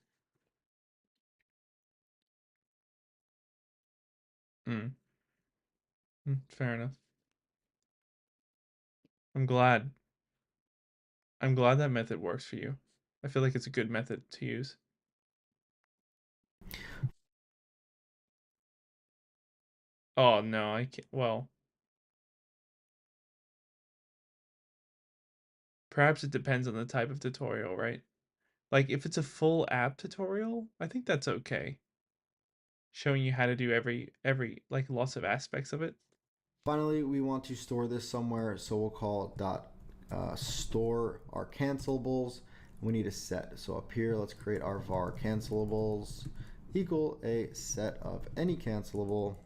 Fair enough. I'm glad that method works for you. I feel like it's a good method to use. Oh no, I can't. Well, perhaps it depends on the type of tutorial, right? Like if it's a full app tutorial, I think that's okay. Showing you how to do every like lots of aspects of it. Finally, we want to store this somewhere, so we'll call store our cancellables. We need a set. So up here, let's create our var cancellables equal a set of any cancelable,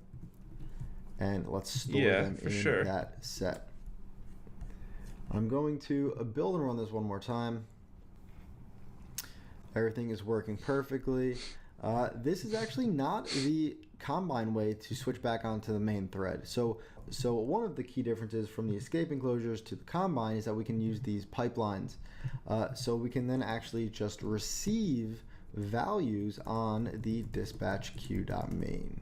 and let's store them in that set. I'm going to build and run this one more time. Everything is working perfectly. This is actually not the combine way to switch back onto the main thread. So one of the key differences from the escape enclosures to the combine is that we can use these pipelines. So we can then actually just receive values on the dispatch queue.main.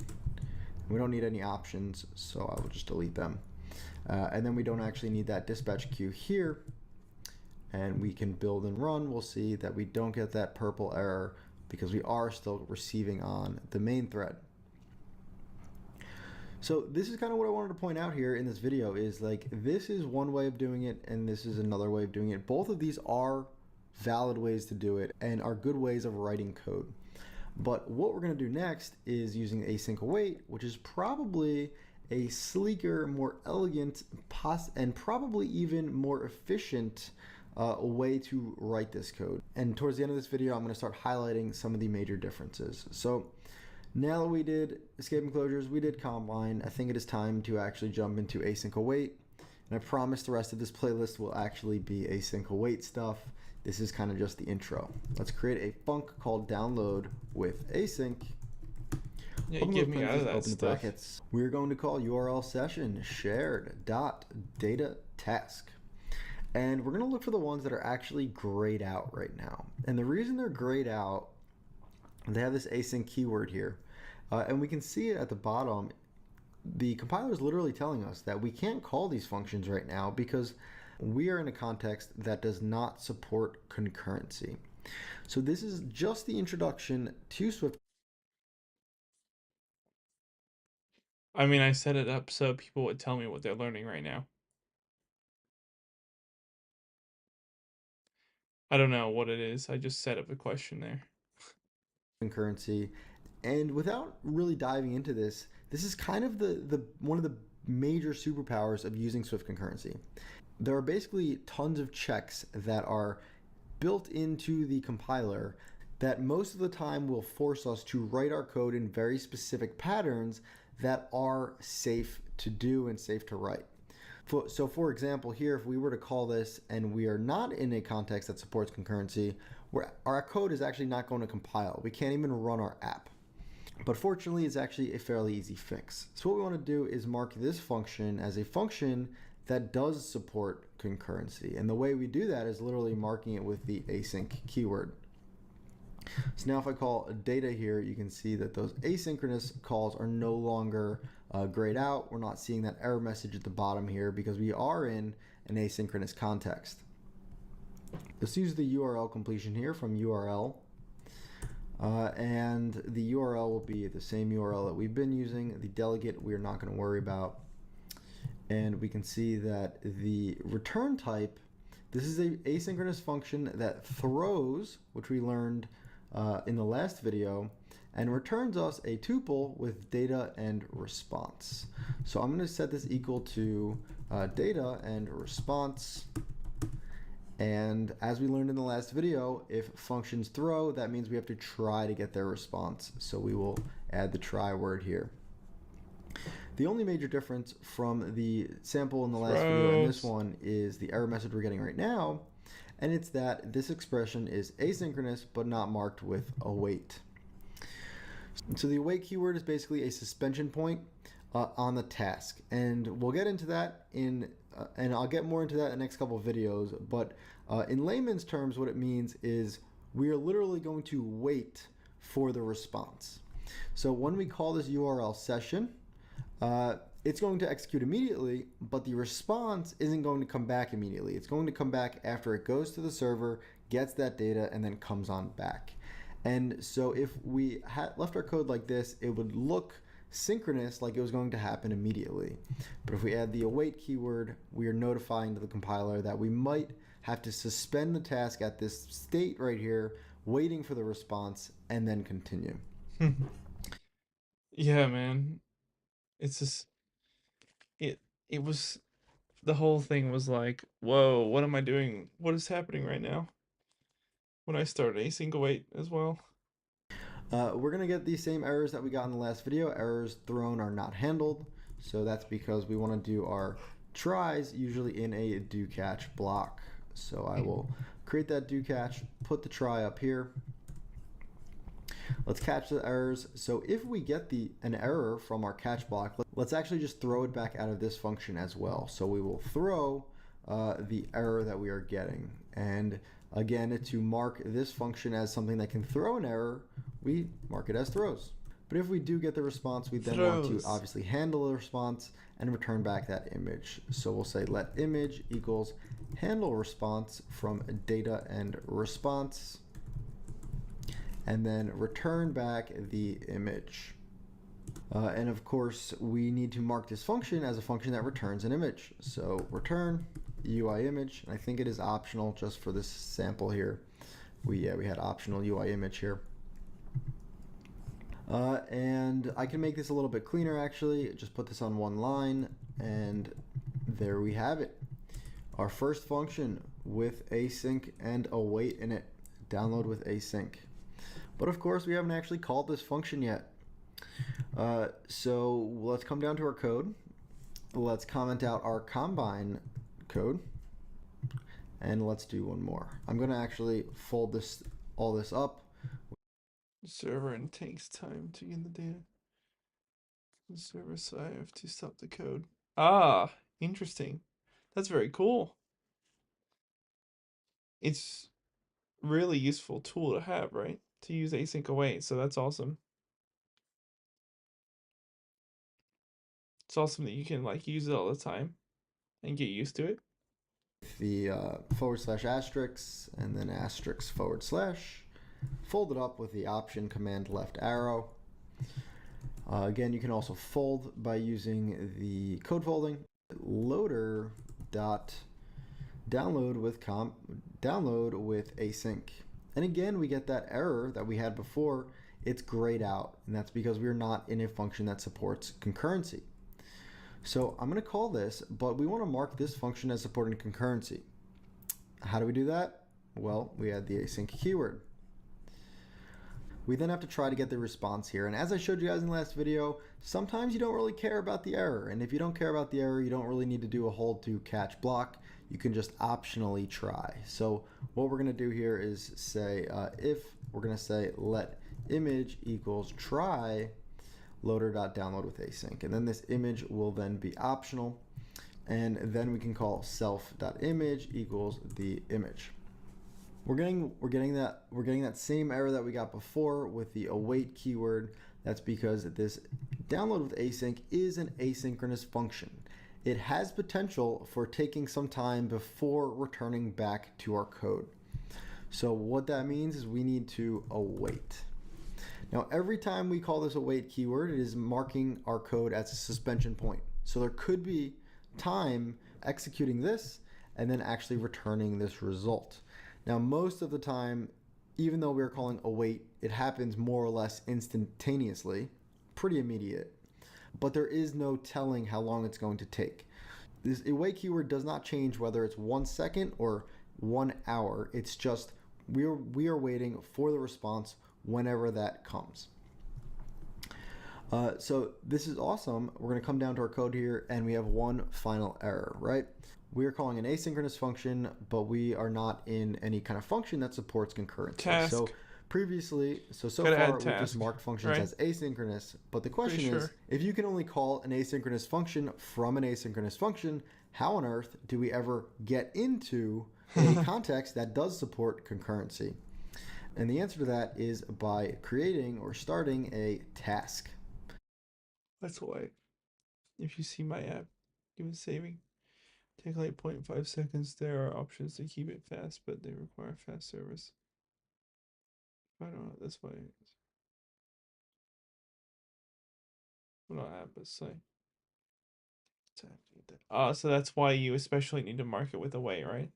We don't need any options, so I will just delete them. And then we don't actually need that dispatch queue here. And we can build and run. We'll see that we don't get that purple error because we are still receiving on the main thread. So this is kind of what I wanted to point out here in this video is like, this is one way of doing it and this is another way of doing it. Both of these are valid ways to do it and are good ways of writing code. But what we're going to do next is using async await, which is probably a sleeker, more elegant, and probably even more efficient way to write this code. And towards the end of this video, I'm going to start highlighting some of the major differences. So now that we did escape enclosures, we did combine, I think it is time to actually jump into async await. And I promise the rest of this playlist will actually be async await stuff. This is kind of just the intro. Let's create a func called download with async. Yeah, get me out of that open stuff. brackets. We're going to call URL session shared.data task. And we're going to look for the ones that are actually grayed out right now. And the reason they're grayed out, they have this async keyword here. And we can see it at the bottom. The compiler is literally telling us that we can't call these functions right now because we are in a context that does not support concurrency. So this is just the introduction to Swift. I mean, I set it up so people would tell me what they're learning right now. I don't know what it is. I just set up a question there. Concurrency, and without really diving into this, this is kind of the one of the major superpowers of using Swift concurrency. There are basically tons of checks that are built into the compiler that most of the time will force us to write our code in very specific patterns that are safe to do and safe to write. So for example, here, if we were to call this and we are not in a context that supports concurrency, our code is actually not going to compile. We can't even run our app. But fortunately, it's actually a fairly easy fix. So what we want to do is mark this function as a function that does support concurrency. And the way we do that is literally marking it with the async keyword. So now if I call data here, you can see that those asynchronous calls are no longer grayed out. We're not seeing that error message at the bottom here because we are in an asynchronous context. Let's use the URL completion here from URL. And the URL will be the same URL that we've been using. The delegate we are not going to worry about. And we can see that the return type, this is an asynchronous function that throws, which we learned in the last video, and returns us a tuple with data and response. So I'm going to set this equal to data and response. And as we learned in the last video, if functions throw, that means we have to try to get their response. So we will add the try word here. The only major difference from the sample in the last video and this one is the error message we're getting right now. And it's that this expression is asynchronous, but not marked with await. So the await keyword is basically a suspension point on the task. And we'll get into that and I'll get more into that in the next couple of videos. But in layman's terms, what it means is we are literally going to wait for the response. So when we call this URL session, it's going to execute immediately, but the response isn't going to come back immediately. It's going to come back after it goes to the server, gets that data, and then comes on back. And so if we had left our code like this, it would look synchronous, like it was going to happen immediately. But if we add the await keyword, we are notifying to the compiler that we might have to suspend the task at this state right here, waiting for the response, and then continue. Yeah, man. It's just it was the whole thing was like, whoa, what am I doing? What is happening right now? When I start async await as well. We're going to get these same errors that we got in the last video. Errors thrown are not handled. So that's because we want to do our tries usually in a do catch block. So I will create that do catch, put the try up here. Let's catch the errors. So if we get an error from our catch block, let's actually just throw it back out of this function as well. So we will throw the error that we are getting. And again, to mark this function as something that can throw an error, we mark it as throws. But if we do get the response, we then want to obviously handle the response and return back that image. So we'll say let image equals handle response from data and response, and then return back the image. And of course, we need to mark this function as a function that returns an image. So return UI image, and I think it is optional just for this sample here. We had optional UI image here. And I can make this a little bit cleaner actually. Just put this on one line, and there we have it. Our first function with async and await in it. Download with async. But of course, we haven't actually called this function yet. So let's come down to our code. Let's comment out our combine code, and let's do one more. I'm going to actually fold all this up. The server and takes time to get the data. The server side, I have to stop the code. Ah, interesting. That's very cool. It's really useful tool to have, right? To use async await, so that's awesome. It's awesome that you can like use it all the time and get used to it. The /* and then */ fold it up with the option command left arrow. Again, you can also fold by using the code folding. Loader dot download with async. And again, we get that error that we had before. It's grayed out, and that's because we're not in a function that supports concurrency. So I'm going to call this, but we want to mark this function as supporting concurrency. How do we do that? Well, we add the async keyword. We then have to try to get the response here. And as I showed you guys in the last video, sometimes you don't really care about the error. And if you don't care about the error, you don't really need to do a hold to catch block. You can just optionally try. So what we're going to do here is say if we're going to say let image equals try loader.download with async. And then this image will then be optional. And then we can call self.image equals the image. We're getting that same error that we got before with the await keyword. That's because this download with async is an asynchronous function. It has potential for taking some time before returning back to our code. So what that means is we need to await. Now every time we call this await keyword, it is marking our code as a suspension point. So there could be time executing this and then actually returning this result. Now, most of the time, even though we're calling await, it happens more or less instantaneously, pretty immediate. But there is no telling how long it's going to take. This await keyword does not change whether it's 1 second or 1 hour. It's just we are waiting for the response whenever that comes. So this is awesome. We're going to come down to our code here, and we have one final error, right? We are calling an asynchronous function, but we are not in any kind of function that supports concurrency. Task. So previously, so Gotta far add we've task, just marked functions right? as asynchronous, but the question Pretty is, sure. if you can only call an asynchronous function from an asynchronous function, how on earth do we ever get into a context that does support concurrency? And the answer to that is by creating or starting a task. That's why. If you see my app, even saving, take like 0.5 seconds. There are options to keep it fast, but they require fast service. I don't know. That's why. Well, not app, but site. So that's why you especially need to mark it with await, right?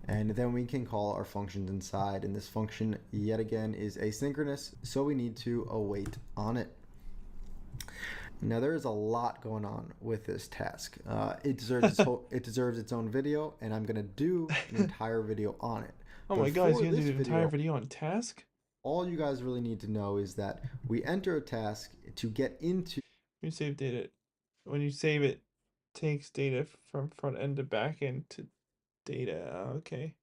And then we can call our functions inside, and this function yet again is asynchronous, so we need to await on it. Now there is a lot going on with this task. It deserves its own video, and I'm going to do an entire video on it. Oh But my god, for you're gonna this do an entire video on task? All you guys really need to know is that we enter a task to get into. You save data. When you save it, takes data from front end to back end to data. Okay.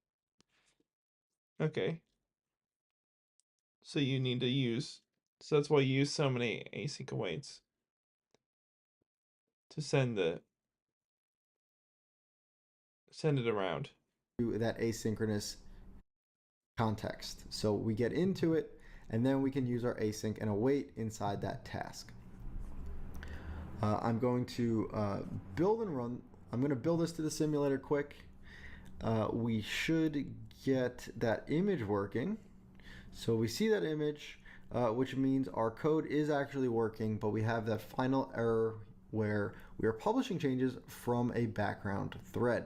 Okay. So you need to use. So that's why you use so many async awaits to send it around. That asynchronous context. So we get into it, and then we can use our async and await inside that task. I'm going to build and run. I'm going to build this to the simulator quick. We should get that image working. So we see that image, which means our code is actually working, but we have that final error where we are publishing changes from a background thread.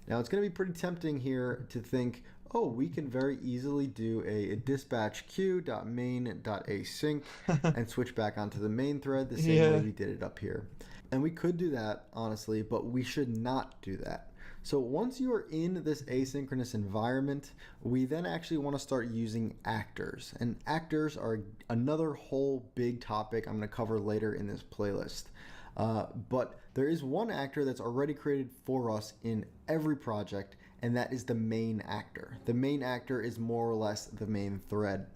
Now it's going to be pretty tempting here to think, oh, we can very easily do a dispatch queue.main.async and switch back onto the main thread the same way we did it up here. And we could do that, honestly, but we should not do that. So once you are in this asynchronous environment, we then actually want to start using actors. And actors are another whole big topic I'm going to cover later in this playlist. But there is one actor that's already created for us in every project, and that is the main actor. The main actor is more or less the main thread.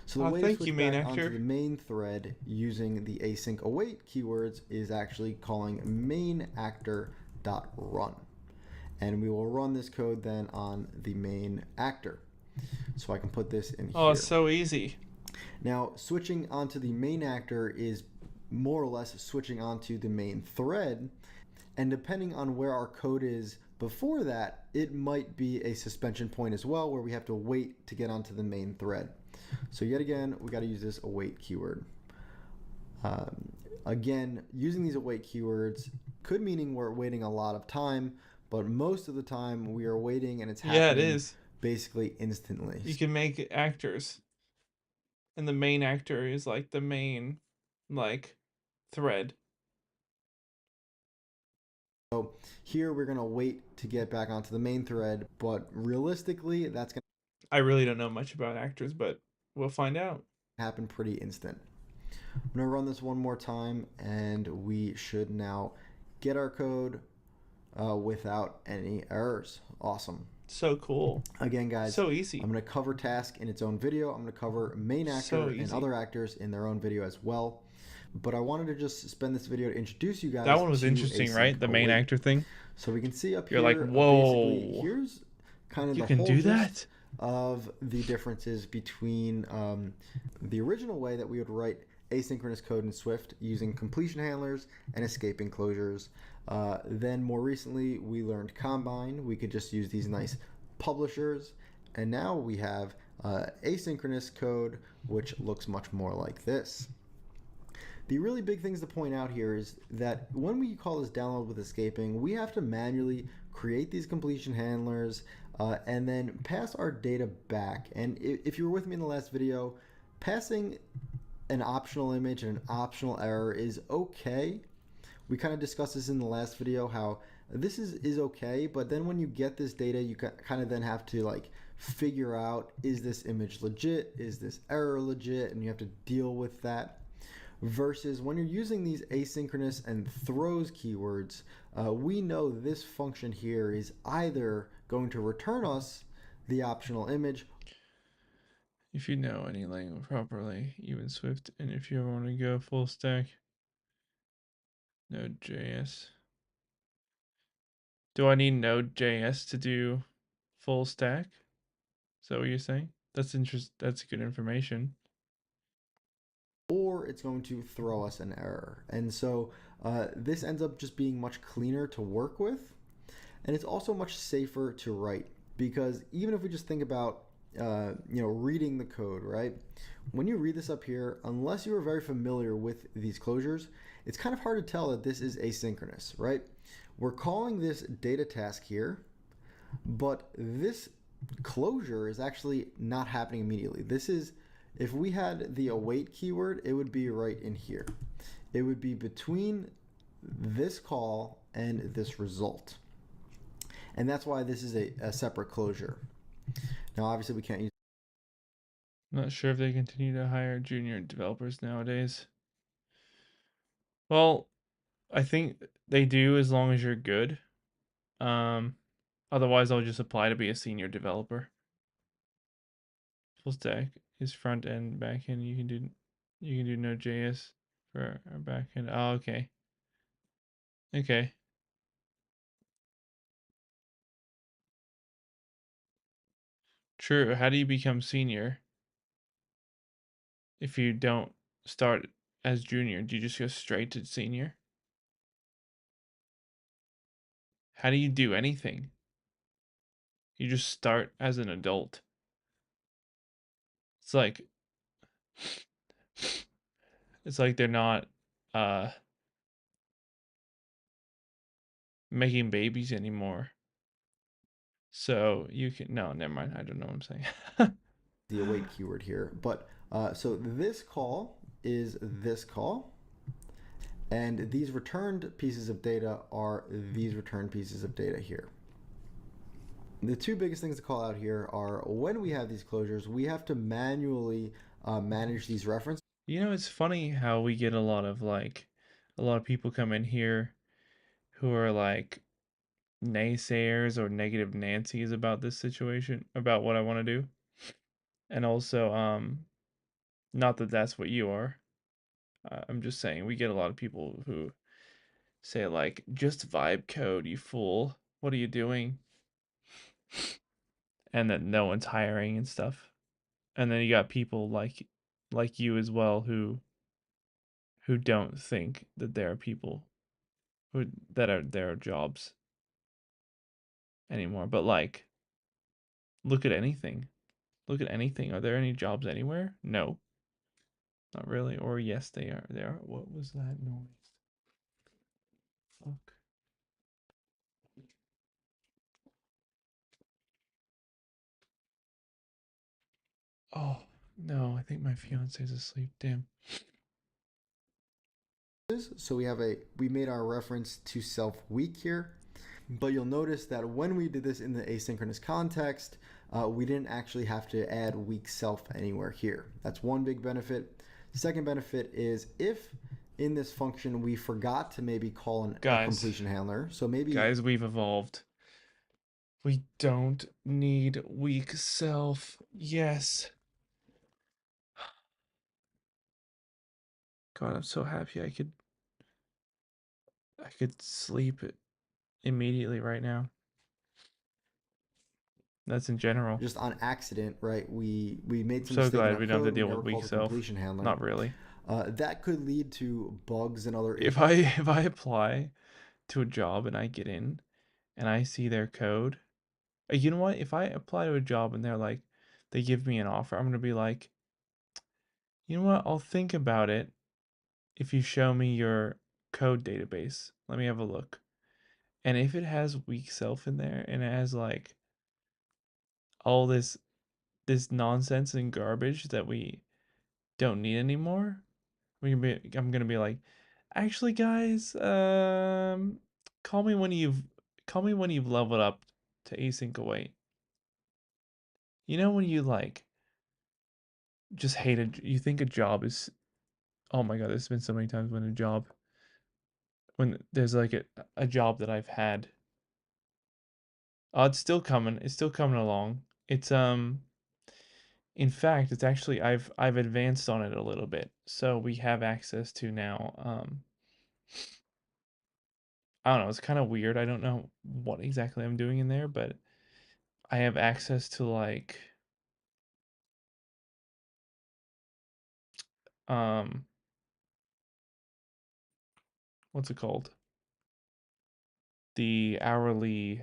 So the way to switch back onto the main thread using the async await keywords is actually calling main actor.run. And we will run this code then on the main actor. So I can put this in here. Oh, it's so easy. Now, switching onto the main actor is more or less switching onto the main thread. And depending on where our code is before that, it might be a suspension point as well, where we have to wait to get onto the main thread. So yet again, we got to use this await keyword. Again, using these await keywords could mean we're waiting a lot of time, but most of the time we are waiting and it's happening basically instantly. You can make actors, and the main actor is like the main thread. So here we're going to wait to get back onto the main thread, but realistically that's going to... I really don't know much about actors, but we'll find out. Happen pretty instant. I'm going to run this one more time, and we should now get our code without any errors. Awesome. So cool. Again, guys, so easy. I'm going to cover task in its own video. I'm going to cover main actor and other actors in their own video as well. But I wanted to just spend this video to introduce you guys. That one was interesting, right? The main actor thing. So we can see up here. You're like, whoa. Basically, here's kind of you the can whole do gist that of the differences between the original way that we would write asynchronous code in Swift using completion handlers and escaping closures. Then more recently, we learned Combine. We could just use these nice publishers. And now we have asynchronous code, which looks much more like this. The really big things to point out here is that when we call this download with escaping, we have to manually create these completion handlers and then pass our data back. And if you were with me in the last video, passing an optional image and an optional error is okay. We kind of discussed this in the last video, how this is okay, but then when you get this data, you kind of then have to like figure out, is this image legit? Is this error legit? And you have to deal with that. Versus when you're using these asynchronous and throws keywords, we know this function here is either going to return us the optional image. If you know any language properly, even Swift, and if you ever want to go full stack, Node.js. Do I need Node.js to do full stack? Is that what you're saying? That's good information. Or it's going to throw us an error. And so this ends up just being much cleaner to work with. And it's also much safer to write, because even if we just think about reading the code, right? When you read this up here, unless you are very familiar with these closures, it's kind of hard to tell that this is asynchronous, right? We're calling this data task here, but this closure is actually not happening immediately. This is, if we had the await keyword, it would be right in here. It would be between this call and this result. And that's why this is a separate closure. Now, obviously, we can't use... I'm not sure if they continue to hire junior developers nowadays. Well, I think they do as long as you're good. Otherwise, I'll just apply to be a senior developer. Full stack. is front end, back end. You can do Node.js for our back end. Oh, okay. Okay. True. How do you become senior if you don't start as junior? Do you just go straight to senior? How do you do anything? You just start as an adult. It's like they're not making babies anymore. So you can never mind. I don't know what I'm saying. The await keyword here. But so this call is this call. And these returned pieces of data are these returned pieces of data here. The two biggest things to call out here are when we have these closures, we have to manually manage these references. It's funny how we get a lot of people come in here who are like naysayers or negative Nancy's about this situation, about what I want to do. And also, not that that's what you are. I'm just saying we get a lot of people who say like, just vibe code, you fool. What are you doing? And that no one's hiring and stuff. And then you got people like you as well who don't think that there are people that there are jobs anymore. But like, look at anything. Look at anything. Are there any jobs anywhere? No. Not really. Or yes, they are. They are. What was that noise? Fuck. Oh, no. I think my fiance's asleep. Damn. So we made our reference to self weak here, but you'll notice that when we did this in the asynchronous context, we didn't actually have to add weak self anywhere here. That's one big benefit. Second benefit is if in this function we forgot to maybe call a completion handler. So maybe Guys, we've evolved. We don't need weak self. Yes. God, I'm so happy I could sleep immediately right now. That's in general. just on accident, right? We made some So mistake in glad our we don't have to code, deal never with weak called a self. completion handler. Not really. That could lead to bugs and other issues. If I apply to a job and I get in and I see their code, you know what? If I apply to a job and they give me an offer, I'm gonna be like, you know what? I'll think about it if you show me your code database. Let me have a look. And if it has weak self in there and it has like all this nonsense and garbage that we don't need anymore, I'm gonna be like, actually, guys, call me when you've leveled up to async await. You know when you like just hate it, you think a job is, oh my god, there's been so many times when there's like a job that I've had. Oh, it's still coming. It's still coming along. It's in fact, it's actually I've advanced on it a little bit. So we have access to now I don't know, it's kind of weird. I don't know what exactly I'm doing in there, but I have access to like um what's it called? The hourly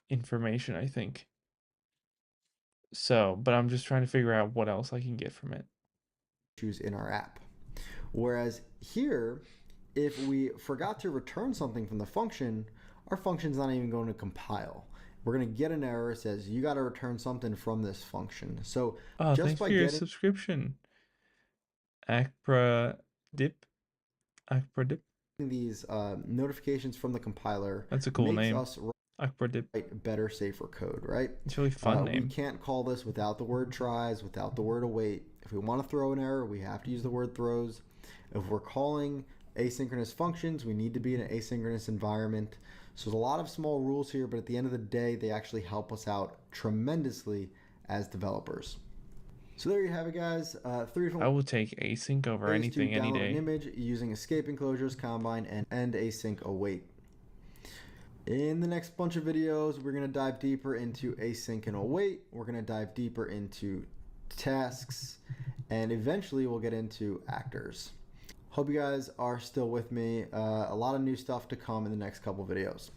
information, I think. So, but I'm just trying to figure out what else I can get from it. In our app. Whereas here, if we forgot to return something from the function, our function's not even going to compile. We're going to get an error that says you got to return something from this function. So just thanks by for your getting subscription. Akpradip. These notifications from the compiler, That's a cool makes name. us Akpradip. write better, safer code, right? It's a really fun name. We can't call this without the word tries, without the word await. If we want to throw an error, we have to use the word throws. If we're calling asynchronous functions, we need to be in an asynchronous environment. So there's a lot of small rules here, but at the end of the day, they actually help us out tremendously as developers. So there you have it, guys. 3 different I will take async over ways anything to any download an day. image using escape enclosures, combine, and async await. In the next bunch of videos, we're going to dive deeper into async and await. We're going to dive deeper into tasks, and eventually we'll get into actors. Hope you guys are still with me. A lot of new stuff to come in the next couple videos.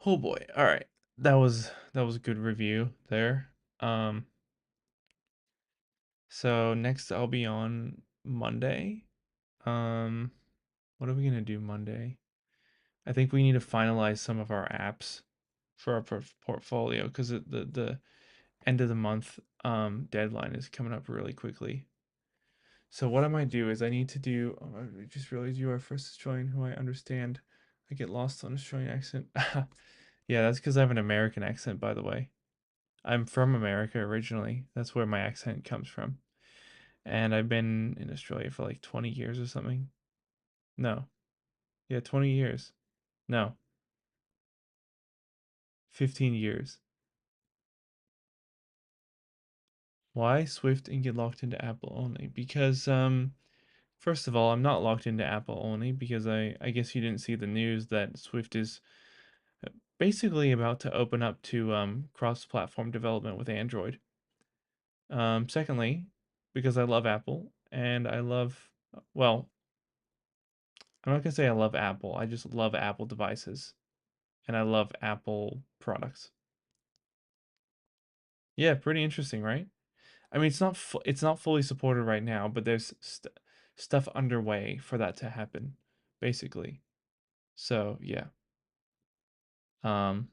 Oh boy. All right. That was a good review there. So next I'll be on Monday. What are we going to do Monday? I think we need to finalize some of our apps for our portfolio because the end of the month deadline is coming up really quickly. So what I might do is I need to do. Oh, I just realized you are first Australian who I understand. I get lost on Australian accent. Yeah, that's because I have an American accent, by the way. I'm from America originally. That's where my accent comes from. And I've been in Australia for like 20 years or something. No. Yeah, 20 years. No. 15 years. Why Swift and get locked into Apple only? Because first of all, I'm not locked into Apple only because I guess you didn't see the news that Swift is basically about to open up to cross-platform development with Android. Secondly, because I love Apple and I love, well, I'm not gonna say I love Apple. I just love Apple devices and I love Apple products. Yeah, pretty interesting, right? I mean, it's not fully supported right now, but there's stuff underway for that to happen, basically. So yeah. Um,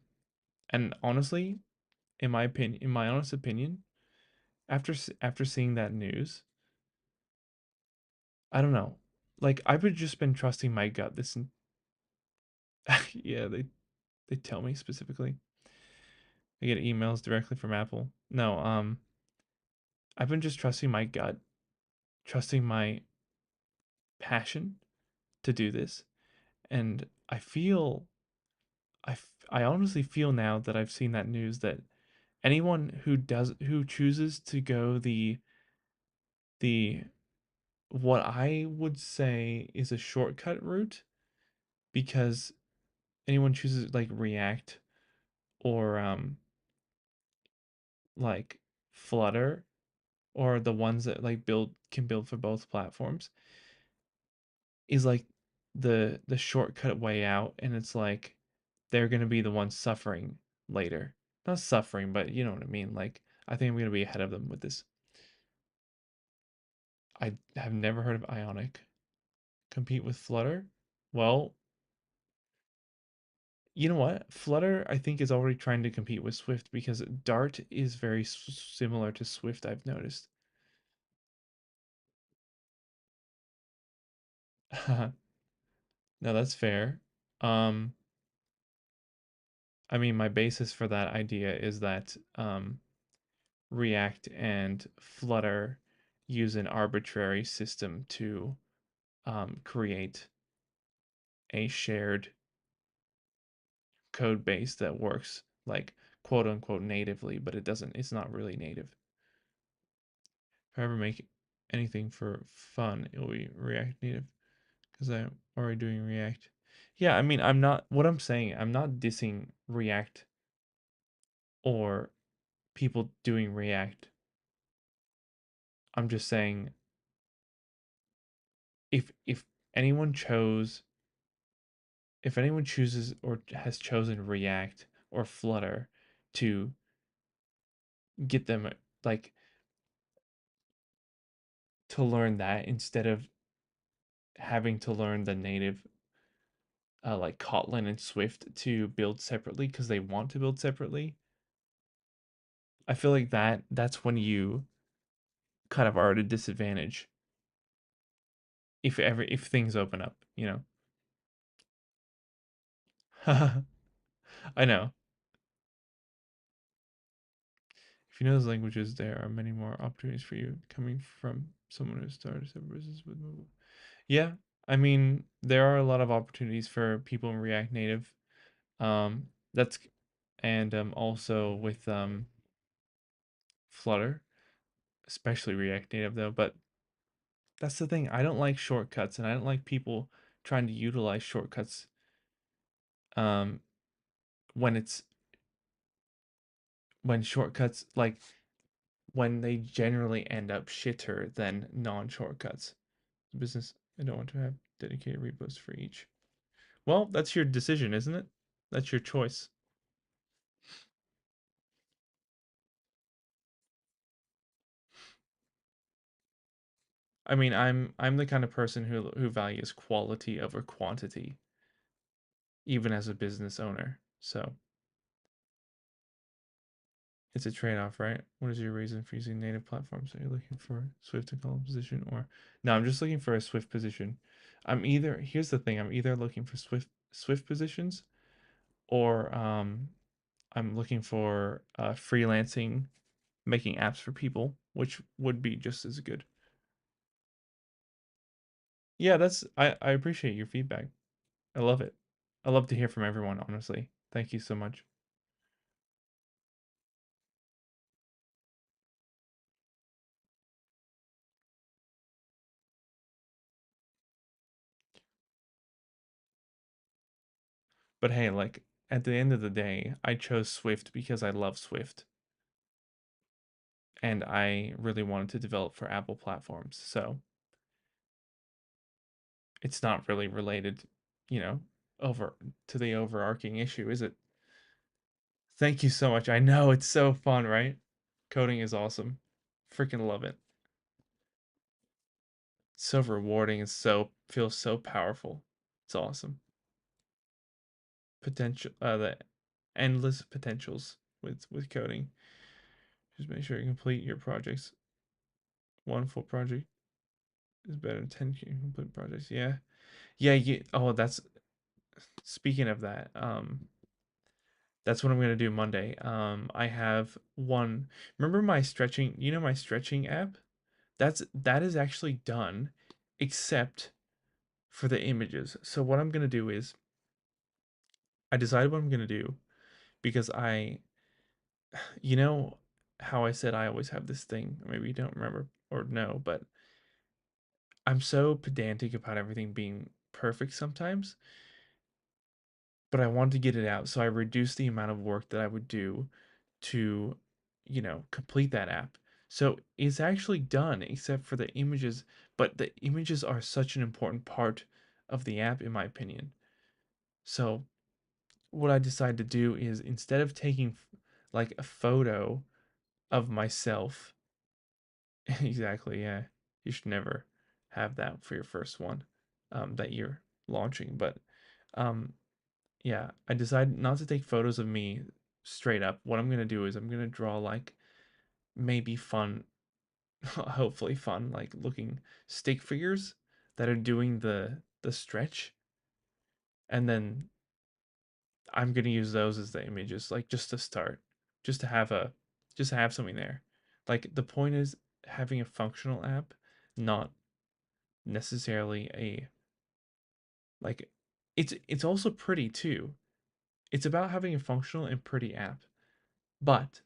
and honestly, in my honest opinion, after seeing that news, I don't know. Like I've just been trusting my gut. Yeah, they tell me specifically. I get emails directly from Apple. No, I've been just trusting my gut, trusting my passion to do this, and I honestly feel now that I've seen that news that anyone who chooses to go the what I would say is a shortcut route, because anyone chooses like React or like Flutter, or the ones that like can build for both platforms, is like the shortcut way out, and it's like they're going to be the ones suffering later. Not suffering, but you know what I mean. Like I think I'm going to be ahead of them with this. I have never heard of Ionic compete with Flutter. Well, you know what? Flutter, I think, is already trying to compete with Swift because Dart is very similar to Swift, I've noticed. No, that's fair. Um, I mean, my basis for that idea is that React and Flutter use an arbitrary system to create a shared code base that works like quote unquote natively, but it's not really native. If I ever make anything for fun, it will be React Native because I'm already doing React. Yeah, I mean, I'm not dissing React or people doing React. I'm just saying if anyone chose if anyone chooses or has chosen React or Flutter to get them like to learn that instead of having to learn the native like Kotlin and Swift to build separately because they want to build separately, I feel like that's when you kind of are at a disadvantage if things open up, you know. I know. If you know those languages, there are many more opportunities for you coming from someone who started a business with mobile. Yeah, I mean, there are a lot of opportunities for people in React Native. That's and also with Flutter. especially React Native though. But that's the thing. I don't like shortcuts, and I don't like people trying to utilize shortcuts um, when it's when shortcuts like when they generally end up shitter than non-shortcuts. Business, I don't want to have dedicated repos for each. Well, that's your decision, isn't it? That's your choice. I mean, I'm the kind of person who values quality over quantity, even as a business owner. So it's a trade-off, right? What is your reason for using native platforms? Are you looking for Swift and column position, or no? I'm just looking for a Swift position. Here's the thing. I'm either looking for Swift positions, or I'm looking for freelancing, making apps for people, which would be just as good. Yeah, I appreciate your feedback. I love it. I love to hear from everyone, honestly. Thank you so much. But hey, like at the end of the day, I chose Swift because I love Swift and I really wanted to develop for Apple platforms. So it's not really related, you know, over to the overarching issue, is it? Thank you so much. I know it's so fun, right? Coding is awesome. Freaking love it. It's so rewarding and so feels so powerful. It's awesome. Potential the endless potentials with coding. Just make sure you complete your projects. One full project is better than 10 complete projects. Yeah. Yeah, oh, that's speaking of that. That's what I'm going to do Monday. I have one. Remember my stretching, my stretching app? That is actually done except for the images. So what I'm going to do is I decided what I'm going to do because you know how I said I always have this thing, maybe you don't remember or know, but I'm so pedantic about everything being perfect sometimes, but I wanted to get it out, so I reduced the amount of work that I would do to, complete that app. So it's actually done except for the images, but the images are such an important part of the app in my opinion. So what I decided to do is instead of taking like a photo of myself. Exactly, yeah. You should never have that for your first one that you're launching. But um, yeah, I decided not to take photos of me straight up. What I'm going to do is I'm going to draw like maybe fun, hopefully fun, like looking stick figures that are doing the stretch. And then I'm going to use those as the images, like just to start, just to have a, just to have something there. Like the point is having a functional app, not necessarily a like it's also pretty too. It's about having a functional and pretty app. But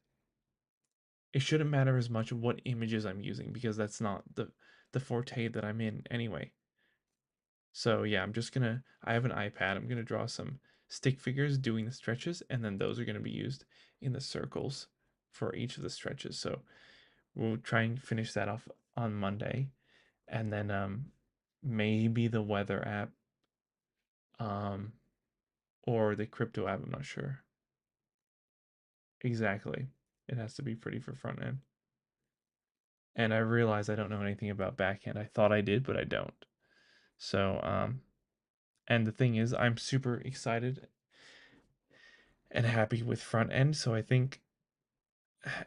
it shouldn't matter as much what images I'm using because that's not the forte that I'm in anyway. So yeah, I have an iPad. I'm gonna draw some stick figures doing the stretches, and then those are gonna be used in the circles for each of the stretches. So we'll try and finish that off on Monday. And then maybe the weather app um or the crypto app, I'm not sure. Exactly. It has to be pretty for front end. And I realize I don't know anything about back end. I thought I did, but I don't. So, and the thing is, I'm super excited and happy with front end. So I think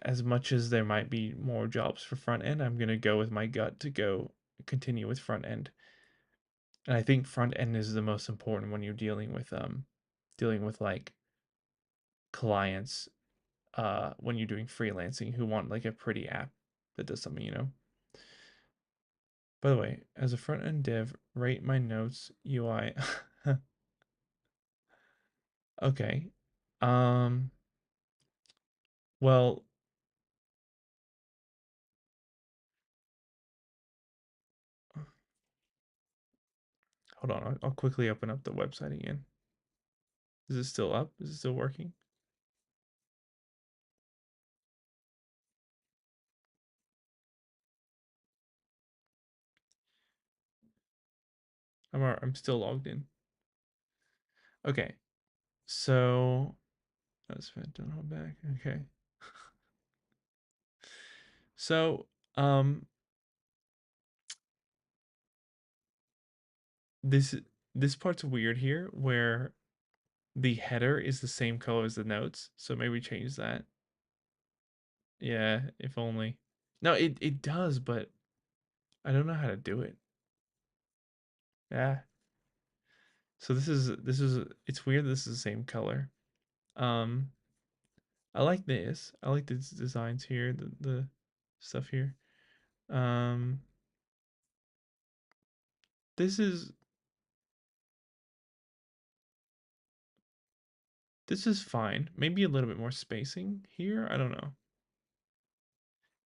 as much as there might be more jobs for front end, I'm going to go with my gut to go continue with front end. And I think front end is the most important when you're dealing with like clients when you're doing freelancing who want like a pretty app that does something. By the way, as a front end dev, rate my notes UI. Okay. Um, well, Hold on, I'll quickly open up the website again. Is it still up? Is it still working? I'm still logged in. Okay, so that's fine. Don't hold back. Okay. So this part's weird here, where the header is the same color as the notes. So maybe change that. Yeah, if only. No, it does, but I don't know how to do it. Yeah. So this is it's weird this is the same color. Um I like this. I like the designs here, the stuff here. Um this is fine. Maybe a little bit more spacing here. I don't know.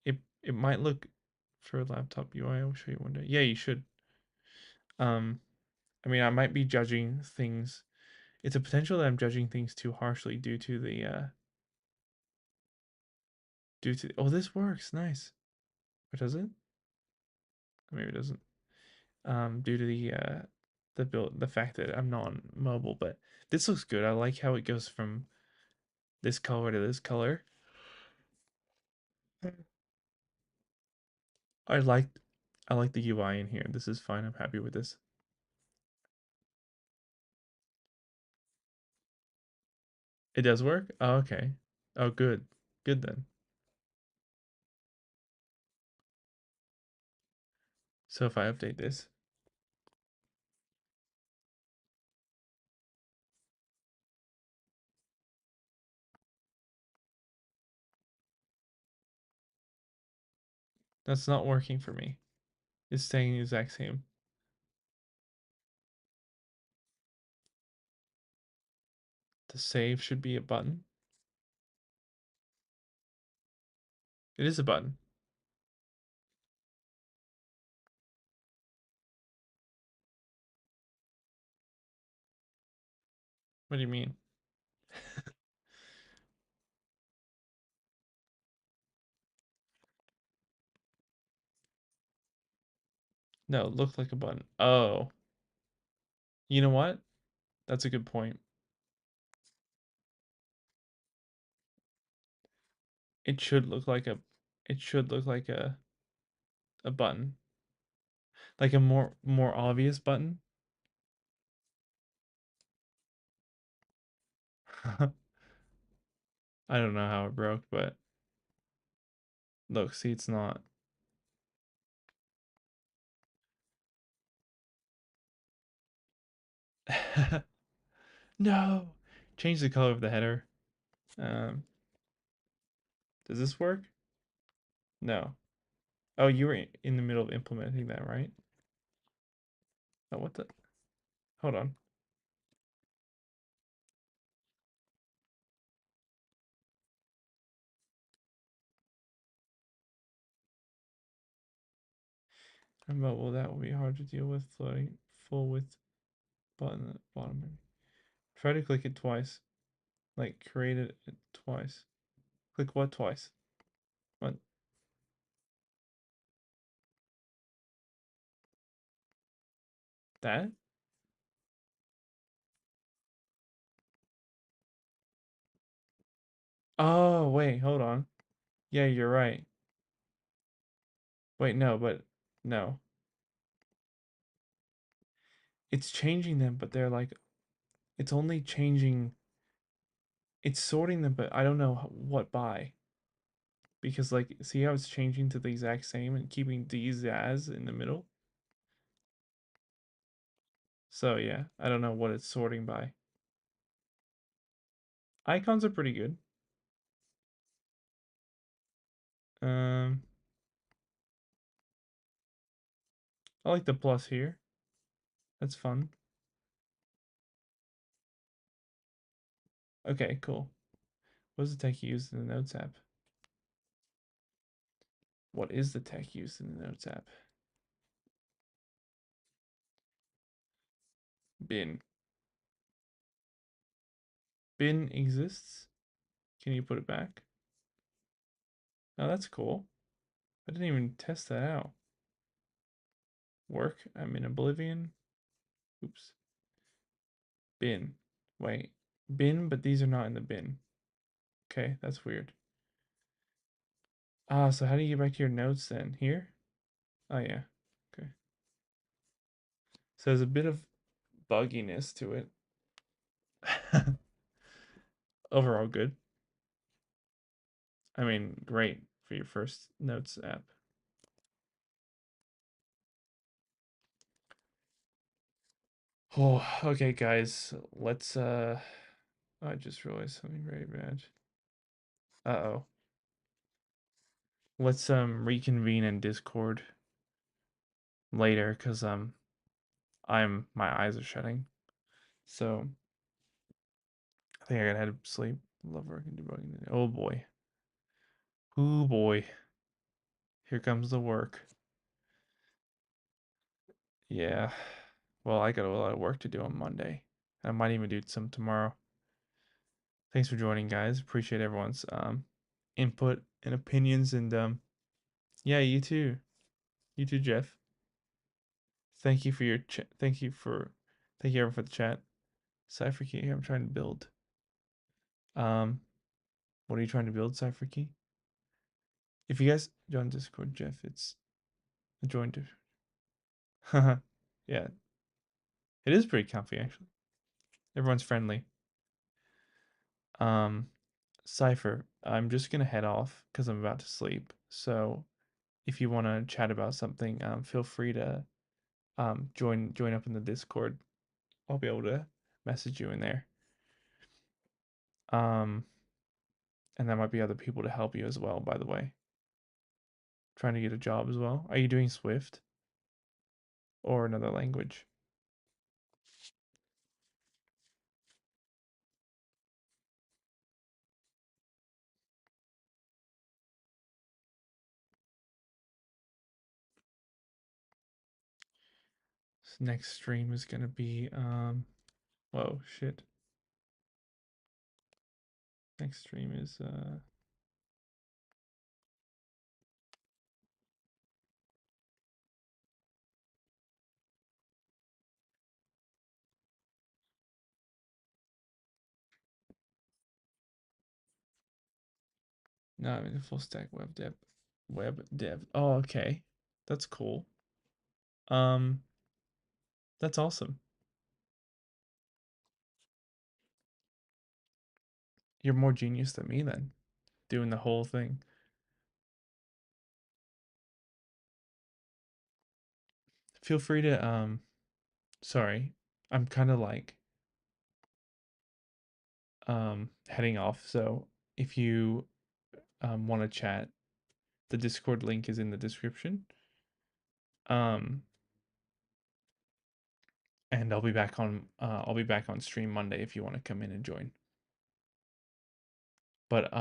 It might look for laptop UI. I'll show you one day. Yeah, you should. I mean, I might be judging things. It's a potential that I'm judging things too harshly due to the oh, this works. Nice. Or does it? Maybe it doesn't. Due to the fact that I'm not on mobile, but this looks good. I like how it goes from this color to this color. I like the UI in here. This is fine. I'm happy with this. It does work? Oh, okay. Oh, good. Good then. So if I update this, that's not working for me. It's staying the exact same. The save should be a button. It is a button. What do you mean? No, it looked like a button. Oh. You know what? That's a good point. It should look like a a button. Like a more obvious button. I don't know how it broke, but look, see it's not. No. Change the color of the header. Um does this work? No. Oh, you were in the middle of implementing that, right? Oh, what the? Hold on. But well, that will be hard to deal with floating full width button at the bottom. Try to click it twice. Like create it twice. Click what twice? What? That? Oh, wait, hold on. Yeah, you're right. Wait, no, but no. It's changing them, but they're like, it's only changing, it's sorting them, but I don't know what by. Because, like, see how it's changing to the exact same and keeping these as in the middle? So, yeah, I don't know what it's sorting by. Icons are pretty good. Um, I like the plus here. That's fun. Okay, cool. What is the tech used in the Notes app? What is the tech used in the Notes app? bin? Bin exists. Can you put it back? Oh, that's cool. I didn't even test that out. Work. I'm in Oblivion. Oops. Bin. Wait. Bin, but these are not in the bin. Okay, that's weird. Ah, so how do you get back to your notes then? Here? Oh, yeah. Okay. So there's a bit of bugginess to it. Overall, good. I mean, great for your first notes app. Oh, okay, guys. Let's I just realized something very bad. Uh-oh. Let's reconvene in Discord later, cause my eyes are shutting. So I think I gotta head to sleep. Love working debugging. Oh boy. Oh boy. Here comes the work. Yeah. Well, I got a lot of work to do on Monday. I might even do some tomorrow. Thanks for joining, guys. Appreciate everyone's input and opinions, and yeah, you too. You too, Jeff. Thank you for your thank you everyone for the chat. Cypher key here I'm trying to build. What are you trying to build, Cypher key? If you guys join Discord, Jeff, it's a join to yeah. It is pretty comfy actually. Everyone's friendly. Cypher, I'm just gonna head off because I'm about to sleep. So if you want to chat about something, feel free to join up in the Discord. I'll be able to message you in there. And there might be other people to help you as well, by the way. Trying to get a job as well. Are you doing Swift or another language? This next stream is gonna be whoa shit. Next stream is no, I'm in a full stack web dev. Oh, okay. That's cool. That's awesome. You're more genius than me then, doing the whole thing. Feel free to sorry. I'm kind of like heading off, so if you want to chat, the Discord link is in the description. And I'll be back on stream Monday if you want to come in and join. But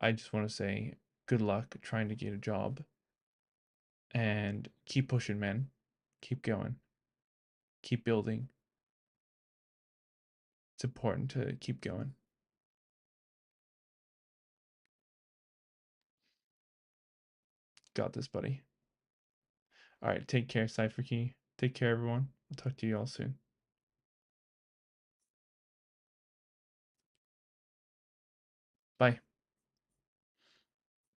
I just want to say good luck trying to get a job and keep pushing, man. Keep going. Keep building. It's important to keep going. Got this, buddy. All right, take care, Cypher Key. Take care, everyone. I'll talk to you all soon.